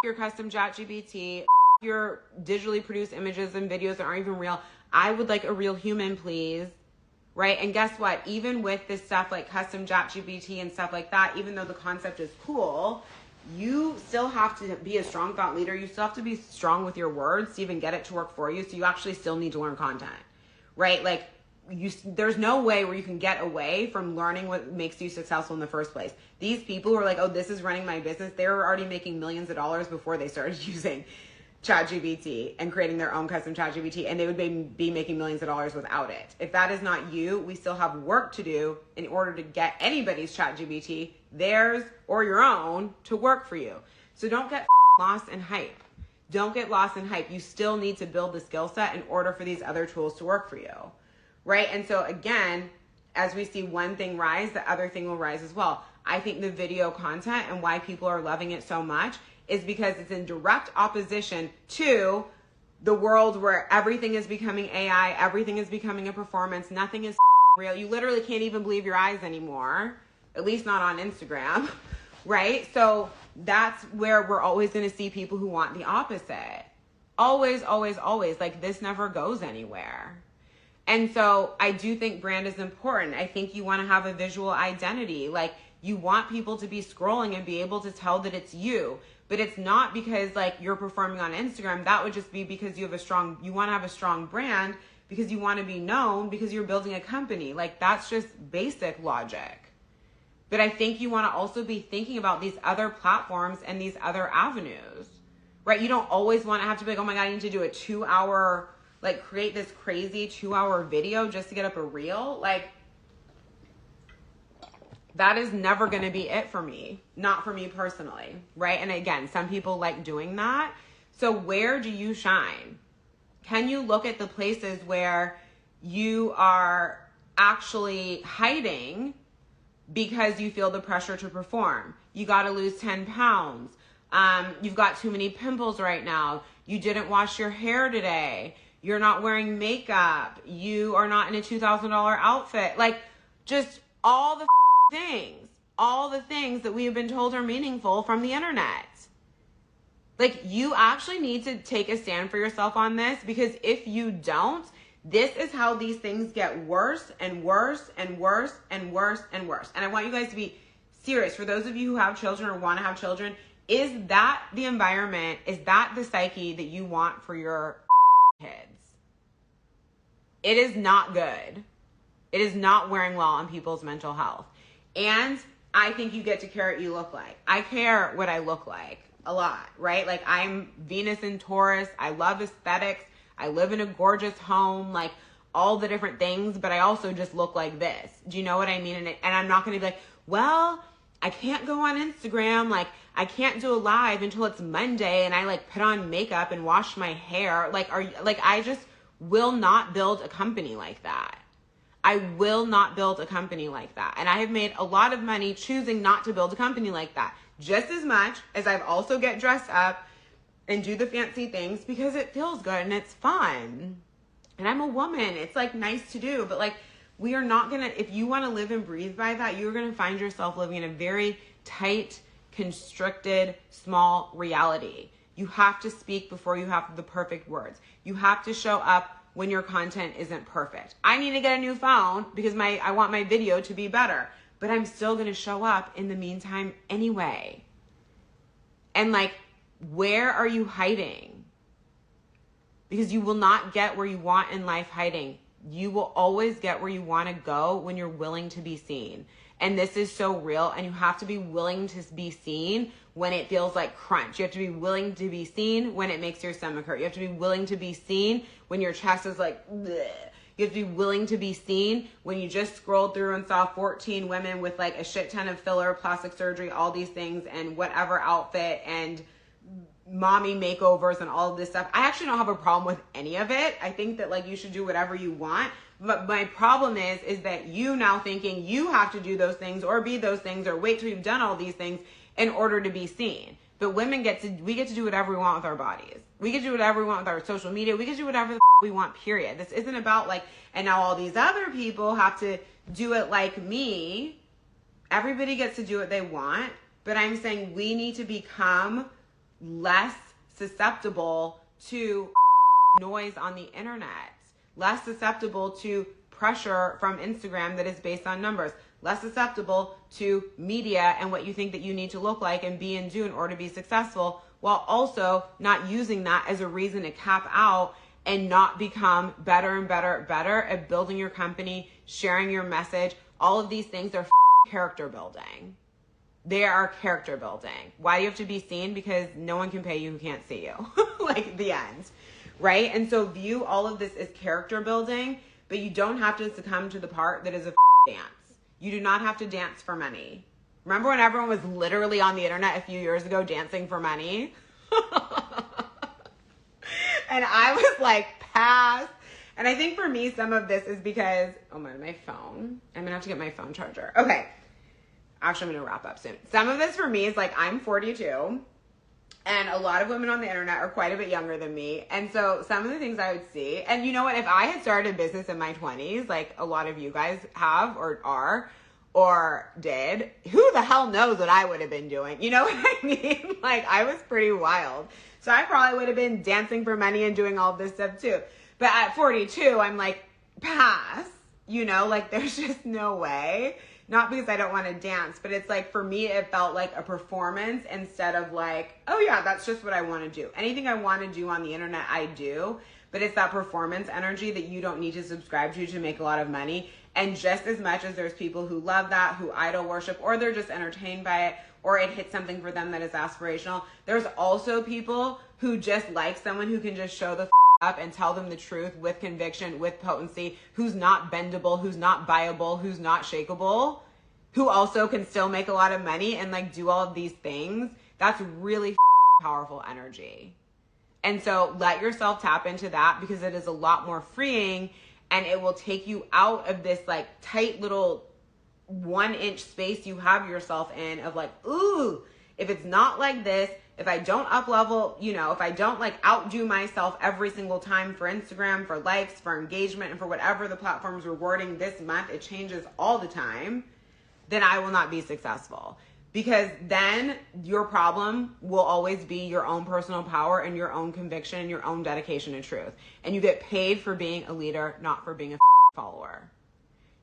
your custom ChatGPT, your digitally produced images and videos that aren't even real. I would like a real human, please. Right? And guess what? Even with this stuff like custom ChatGPT and stuff like that, even though the concept is cool, you still have to be a strong thought leader. You still have to be strong with your words to even get it to work for you. So you actually still need to learn content, right? Like, there's no way where you can get away from learning what makes you successful in the first place. These people who are like, oh, this is running my business, they were already making millions of dollars before they started using ChatGPT and creating their own custom ChatGPT, and they would be making millions of dollars without it. If that is not you, we still have work to do in order to get anybody's ChatGPT, theirs or your own, to work for you. So don't get lost in hype. Don't get lost in hype. You still need to build the skill set in order for these other tools to work for you, right? And so again, as we see one thing rise, the other thing will rise as well. I think the video content and why people are loving it so much is because it's in direct opposition to the world where everything is becoming AI, everything is becoming a performance, nothing is real. You literally can't even believe your eyes anymore, at least not on Instagram, right? So that's where we're always going to see people who want the opposite. Always, always, always. Like, this never goes anywhere. And so I do think brand is important. I think you want to have a visual identity. Like, you want people to be scrolling and be able to tell that it's you. But it's not because like you're performing on Instagram. That would just be because you want to have a strong brand, because you want to be known, because you're building a company. Like, that's just basic logic. But I think you want to also be thinking about these other platforms and these other avenues, right? You don't always want to have to be like, oh my God, I need to do a 2-hour, like create this crazy 2-hour video just to get up a reel. Like, that is never going to be it for me. Not for me personally, right? And again, some people like doing that. So where do you shine? Can you look at the places where you are actually hiding because you feel the pressure to perform? You got to lose 10 pounds. You've got too many pimples right now. You didn't wash your hair today. You're not wearing makeup. You are not in a $2,000 outfit. Like, just all the things that we have been told are meaningful from the internet. Like, you actually need to take a stand for yourself on this, because if you don't, this is how these things get worse and worse and worse and worse and worse. And I want you guys to be serious. For those of you who have children or want to have children, is that the environment, is that the psyche that you want for your kids? It is not good. It is not wearing well on people's mental health. And I think you get to care what you look like. I care what I look like a lot, right? Like, I'm Venus in Taurus. I love aesthetics. I live in a gorgeous home, like all the different things, but I also just look like this. Do you know what I mean? And I'm not going to be like, well, I can't go on Instagram. Like, I can't do a live until it's Monday and I like put on makeup and wash my hair. Like, I just will not build a company like that. I will not build a company like that. And I have made a lot of money choosing not to build a company like that. Just as much as I've also get dressed up and do the fancy things because it feels good and it's fun. And I'm a woman. It's like nice to do. But like, we are not going to, if you want to live and breathe by that, you're going to find yourself living in a very tight, constricted, small reality. You have to speak before you have the perfect words. You have to show up when your content isn't perfect. I need to get a new phone because I want my video to be better, but I'm still going to show up in the meantime anyway. And like, where are you hiding? Because you will not get where you want in life hiding. You will always get where you want to go when you're willing to be seen. And this is so real, and you have to be willing to be seen when it feels like crunch. You have to be willing to be seen when it makes your stomach hurt. You have to be willing to be seen when your chest is like, bleh. You have to be willing to be seen when you just scrolled through and saw 14 women with like a shit ton of filler, plastic surgery, all these things, and whatever outfit, and mommy makeovers and all of this stuff. I actually don't have a problem with any of it. I think that like you should do whatever you want. But my problem is that you now thinking you have to do those things or be those things or wait till you've done all these things in order to be seen. But women we get to do whatever we want with our bodies. We get to do whatever we want with our social media. We get to do whatever the we want, period. This isn't about like, and now all these other people have to do it like me. Everybody gets to do what they want. But I'm saying we need to become less susceptible to noise on the internet, less susceptible to pressure from Instagram that is based on numbers, less susceptible to media and what you think that you need to look like and be and do in order to be successful, while also not using that as a reason to cap out and not become better and better at building your company, sharing your message. All of these things are character building. They are character building. Why do you have to be seen? Because no one can pay you who can't see you. Like the end, right? And so view all of this as character building, but you don't have to succumb to the part that is a dance. You do not have to dance for money. Remember when everyone was literally on the internet a few years ago dancing for money? And I was like, pass. And I think for me, some of this is because, oh my phone. I'm going to have to get my phone charger. Okay. Actually, I'm going to wrap up soon. Some of this for me is like, I'm 42 and a lot of women on the internet are quite a bit younger than me. And so some of the things I would see, and you know what, if I had started a business in my 20s, like a lot of you guys have or are, or did, who the hell knows what I would have been doing? You know what I mean? Like I was pretty wild. So I probably would have been dancing for money and doing all this stuff too. But at 42, I'm like, pass, you know, like there's just no way. Not because I don't want to dance, but it's like, for me, it felt like a performance instead of like, oh yeah, that's just what I want to do. Anything I want to do on the internet, I do, but it's that performance energy that you don't need to subscribe to make a lot of money. And just as much as there's people who love that, who idol worship, or they're just entertained by it, or it hits something for them that is aspirational, there's also people who just like someone who can just show the up and tell them the truth with conviction, with potency, who's not bendable, who's not buyable, who's not shakeable, who also can still make a lot of money and like do all of these things. That's really powerful energy. And so let yourself tap into that, because it is a lot more freeing, and it will take you out of this like tight little 1-inch space you have yourself in of like, ooh, if it's not like this, if I don't up level, you know, if I don't like outdo myself every single time for Instagram, for likes, for engagement, and for whatever the platform's rewarding this month, it changes all the time, then I will not be successful. Because then your problem will always be your own personal power and your own conviction and your own dedication to truth. And you get paid for being a leader, not for being a follower.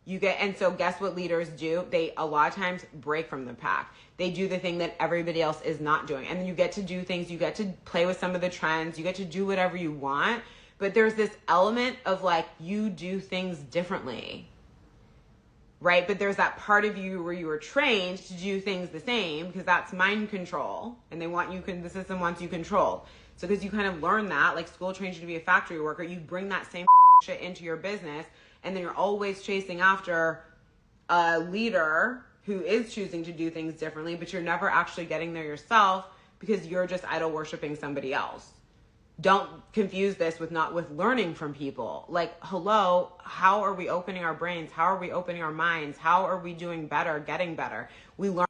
And so guess what leaders do? They a lot of times break from the pack. They do the thing that everybody else is not doing. And then you get to do things, you get to play with some of the trends, you get to do whatever you want. But there's this element of like, you do things differently, right? But there's that part of you where you were trained to do things the same, because that's mind control. And the system wants you controlled. So because you kind of learn that, like school trains you to be a factory worker, you bring that same shit into your business. And then you're always chasing after a leader who is choosing to do things differently, but you're never actually getting there yourself because you're just idol worshiping somebody else. Don't confuse this with learning from people. Like, hello, how are we opening our brains? How are we opening our minds? How are we doing better, getting better? We're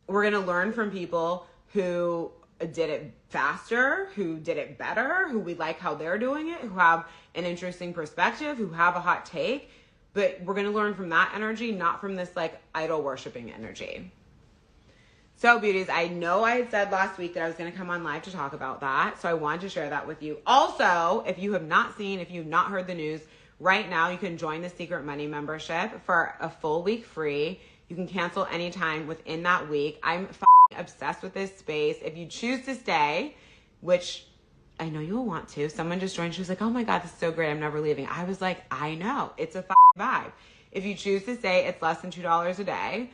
going to learn from people who did it faster, who did it better, who we like how they're doing it, who have an interesting perspective, who have a hot take. But we're going to learn from that energy, not from this like idol worshiping energy. So beauties, I know I had said last week that I was going to come on live to talk about that. So I wanted to share that with you. Also, if you've not heard the news, right now you can join the Secret Money membership for a full week free. You can cancel anytime within that week. I'm obsessed with this space. If you choose to stay, which I know you'll want to. Someone just joined. She was like, oh my God, this is so great. I'm never leaving. I was like, I know. It's a vibe. If you choose to stay, it's less than $2 a day.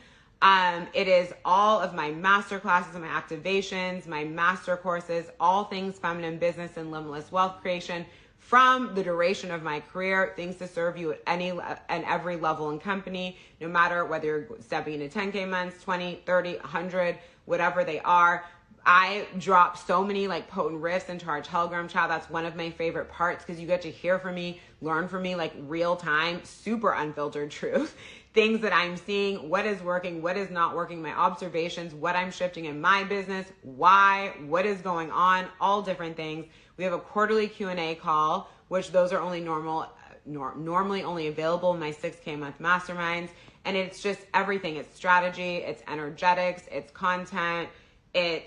It is all of my master classes and my activations, my master courses, all things feminine business and limitless wealth creation from the duration of my career, things to serve you at any and every level and company, no matter whether you're stepping into 10K months, 20, 30, 100, whatever they are. I drop so many like potent riffs into our Telegram chat. That's one of my favorite parts, because you get to hear from me, learn from me, like real time, super unfiltered truth, things that I'm seeing, what is working, what is not working, my observations, what I'm shifting in my business, why, what is going on, all different things. We have a quarterly Q&A call, which those are only normally only available in my 6K month masterminds. And it's just everything. It's strategy, it's energetics, it's content, it's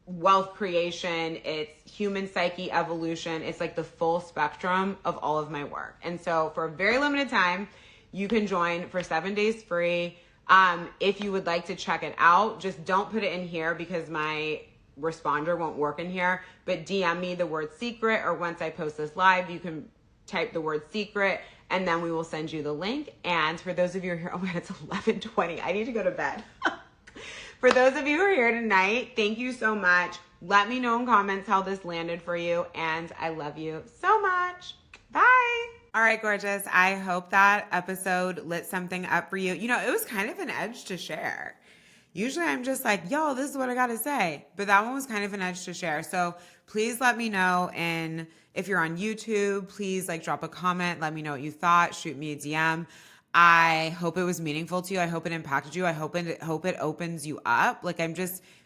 wealth creation, it's human psyche evolution. It's like the full spectrum of all of my work. And so for a very limited time, you can join for 7 days free. If you would like to check it out, just don't put it in here because my responder won't work in here, but DM me the word secret, or once I post this live, you can type the word secret and then we will send you the link. And for those of you who are here, oh man, it's 11:20. I need to go to bed. For those of you who are here tonight, thank you so much. Let me know in comments how this landed for you, and I love you so much. Bye. All right, gorgeous. I hope that episode lit something up for you. You know, it was kind of an edge to share. Usually I'm just like, yo, this is what I got to say. But that one was kind of an edge to share. So please let me know. And if you're on YouTube, please like drop a comment. Let me know what you thought. Shoot me a DM. I hope it was meaningful to you. I hope it impacted you. I hope it opens you up. Like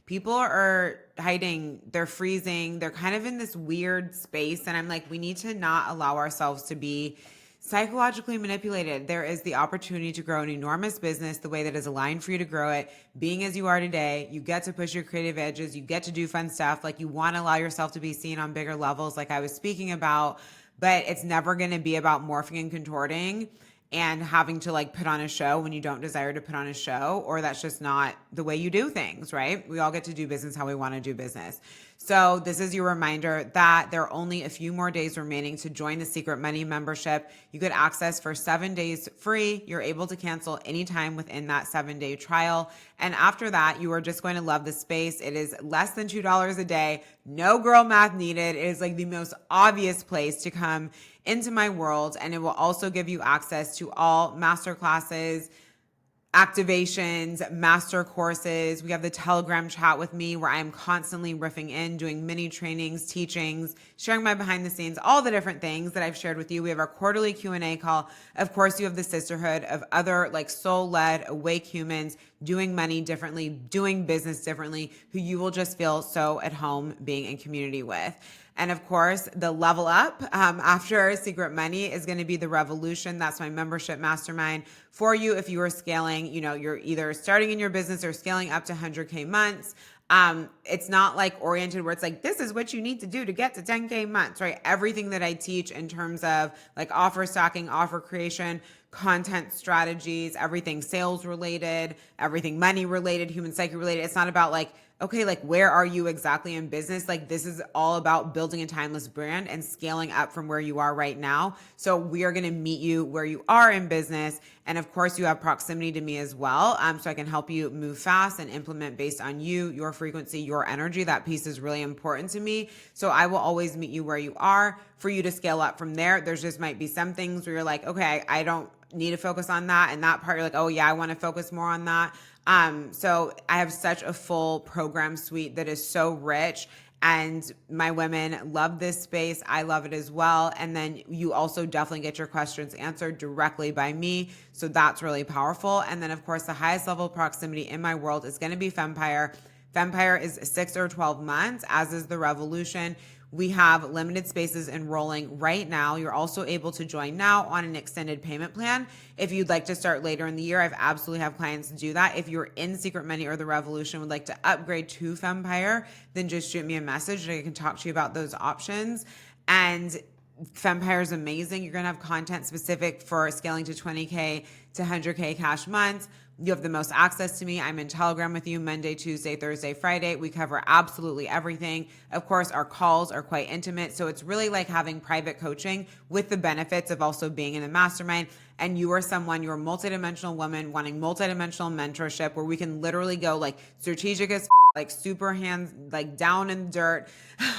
people are hiding, they're freezing, they're kind of in this weird space. And I'm like, we need to not allow ourselves to be psychologically manipulated. There is the opportunity to grow an enormous business the way that is aligned for you to grow it. Being as you are today, you get to push your creative edges. You get to do fun stuff. Like you want to allow yourself to be seen on bigger levels like I was speaking about, but it's never going to be about morphing and contorting and having to like put on a show when you don't desire to put on a show, or that's just not the way you do things, right? We all get to do business how we want to do business. So this is your reminder that there are only a few more days remaining to join the Secret Money membership. You get access for 7 days free. You're able to cancel anytime within that 7-day trial. And after that, you are just going to love the space. It is less than $2 a day. No girl math needed. It is like the most obvious place to come into my world. And it will also give you access to all masterclasses, activations, master courses. We have the Telegram chat with me where I'm constantly riffing in, doing mini trainings, teachings, sharing my behind the scenes, all the different things that I've shared with you. We have our quarterly Q&A call. Of course, you have the sisterhood of other like soul-led, awake humans doing money differently, doing business differently, who you will just feel so at home being in community with. And of course, the level up after Secret Money is going to be the Revolution. That's my membership mastermind for you. If you are scaling, you know, you're either starting in your business or scaling up to 100K months. It's not like oriented where it's like, this is what you need to do to get to 10K months, right? Everything that I teach in terms of like offer stacking, offer creation, content strategies, everything sales related, everything money related, human psyche related. It's not about like, okay, like where are you exactly in business? Like this is all about building a timeless brand and scaling up from where you are right now. So we are going to meet you where you are in business. And of course you have proximity to me as well. So I can help you move fast and implement based on you, your frequency, your energy. That piece is really important to me. So I will always meet you where you are for you to scale up from there. There's just might be some things where you're like, okay, I don't need to focus on that. And that part, you're like, oh yeah, I want to focus more on that. So I have such a full program suite that is so rich, and my women love this space. I love it as well. And then you also definitely get your questions answered directly by me. So that's really powerful. And then of course, the highest level of proximity in my world is going to be Fempire. Fempire is 6 or 12 months, as is the Revolution. We have limited spaces enrolling right now. You're also able to join now on an extended payment plan. If you'd like to start later in the year, I've absolutely have clients do that. If you're in Secret Money or the Revolution, would like to upgrade to Fempire, then just shoot me a message and I can talk to you about those options. And Fempire is amazing. You're going to have content specific for scaling to 20K to 100K cash months. You have the most access to me. I'm in Telegram with you Monday, Tuesday, Thursday, Friday. We cover absolutely everything. Of course, our calls are quite intimate. So it's really like having private coaching with the benefits of also being in a mastermind. And you are someone, you're a multidimensional woman wanting multidimensional mentorship where we can literally go like strategic as like super hands, like down in the dirt,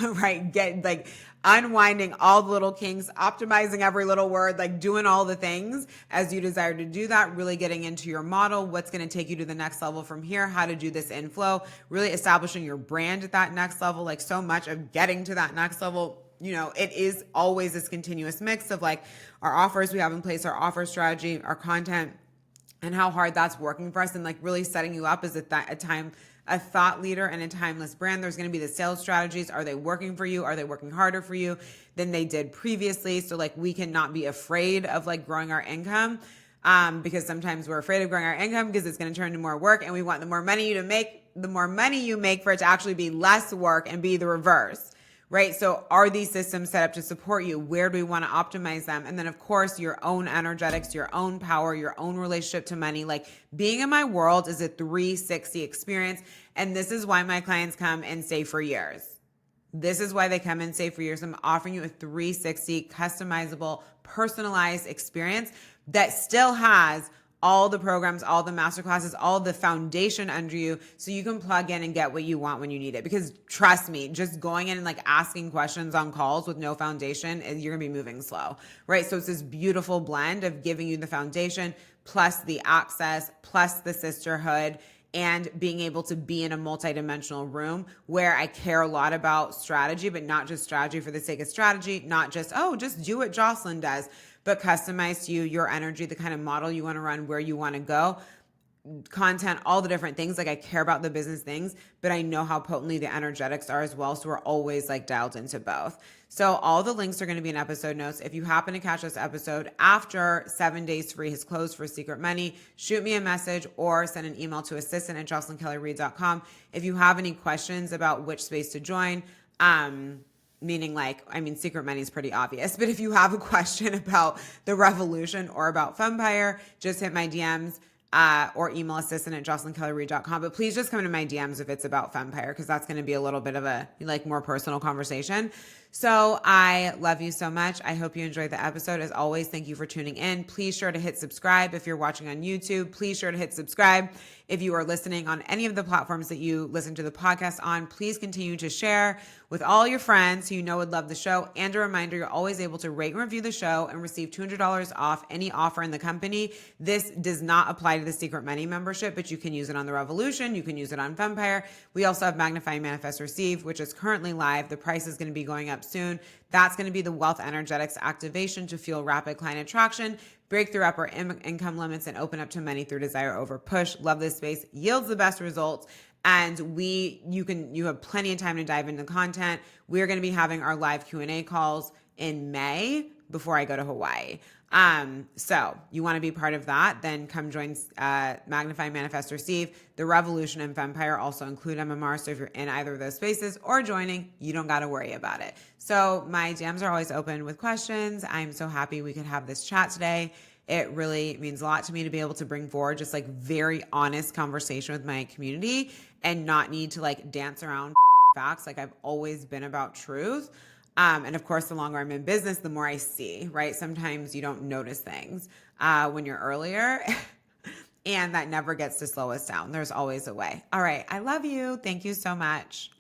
right? Get like unwinding all the little kinks, optimizing every little word, like doing all the things as you desire to do that, really getting into your model, what's going to take you to the next level from here, how to do this inflow, really establishing your brand at that next level. Like so much of getting to that next level, you know, it is always this continuous mix of like our offers we have in place, our offer strategy, our content, and how hard that's working for us, and like really setting you up as a thought leader and a timeless brand. There's going to be the sales strategies. Are they working for you? Are they working harder for you than they did previously? So like we cannot be afraid of like growing our income, because sometimes we're afraid of growing our income because it's going to turn into more work, and we want the more money you make for it to actually be less work and be the reverse. Right? So are these systems set up to support you? Where do we want to optimize them? And then of course, your own energetics, your own power, your own relationship to money. Like being in my world is a 360 experience. And this is why my clients come and stay for years. This is why they come and stay for years. I'm offering you a 360 customizable, personalized experience that still has all the programs, all the masterclasses, all the foundation under you so you can plug in and get what you want when you need it. Because trust me, just going in and like asking questions on calls with no foundation, you're going to be moving slow, right? So it's this beautiful blend of giving you the foundation plus the access plus the sisterhood and being able to be in a multidimensional room where I care a lot about strategy, but not just strategy for the sake of strategy, not just, oh, just do what Jocelyn does, but customized to you, your energy, the kind of model you want to run, where you want to go, content, all the different things. Like I care about the business things, but I know how potently the energetics are as well. So we're always like dialed into both. So all the links are going to be in episode notes. If you happen to catch this episode after 7 days free has closed for Secret Money, shoot me a message or send an email to assistant@jocelynkellyreid.com. If you have any questions about which space to join, meaning like, I mean, Secret Money is pretty obvious, but if you have a question about the revolution or about Funpire, just hit my DMs. Or email assistant@jocelynkellyreid.com. But please just come to my DMs if it's about Funpire, because that's going to be a little bit of a like more personal conversation. So I love you so much. I hope you enjoyed the episode. As always, thank you for tuning in. Please sure to hit subscribe if you're watching on YouTube. Please sure to hit subscribe if you are listening on any of the platforms that you listen to the podcast on. Please continue to share with all your friends who you know would love the show. And a reminder, you're always able to rate and review the show and receive $200 off any offer in the company. This does not apply to the Secret Money membership, but you can use it on the Revolution. You can use it on Funpire. We also have Magnify Manifest Receive, which is currently live. The price is going to be going up soon. That's going to be the wealth energetics activation to fuel rapid client attraction, break through upper income limits, and open up to money through desire over push. Love this space. Yields the best results. And you have plenty of time to dive into content. We're going to be having our live Q&A calls in May before I go to Hawaii. So you want to be part of that, then come join Magnify Manifest Receive. The Revolution and Funpire also include MMR. So if you're in either of those spaces or joining, you don't got to worry about it. So my DMs are always open with questions. I'm so happy we could have this chat today. It really means a lot to me to be able to bring forward just like very honest conversation with my community and not need to like dance around facts. Like I've always been about truth. And of course, the longer I'm in business, the more I see, right? Sometimes you don't notice things when you're earlier and that never gets to slow us down. There's always a way. All right. I love you. Thank you so much.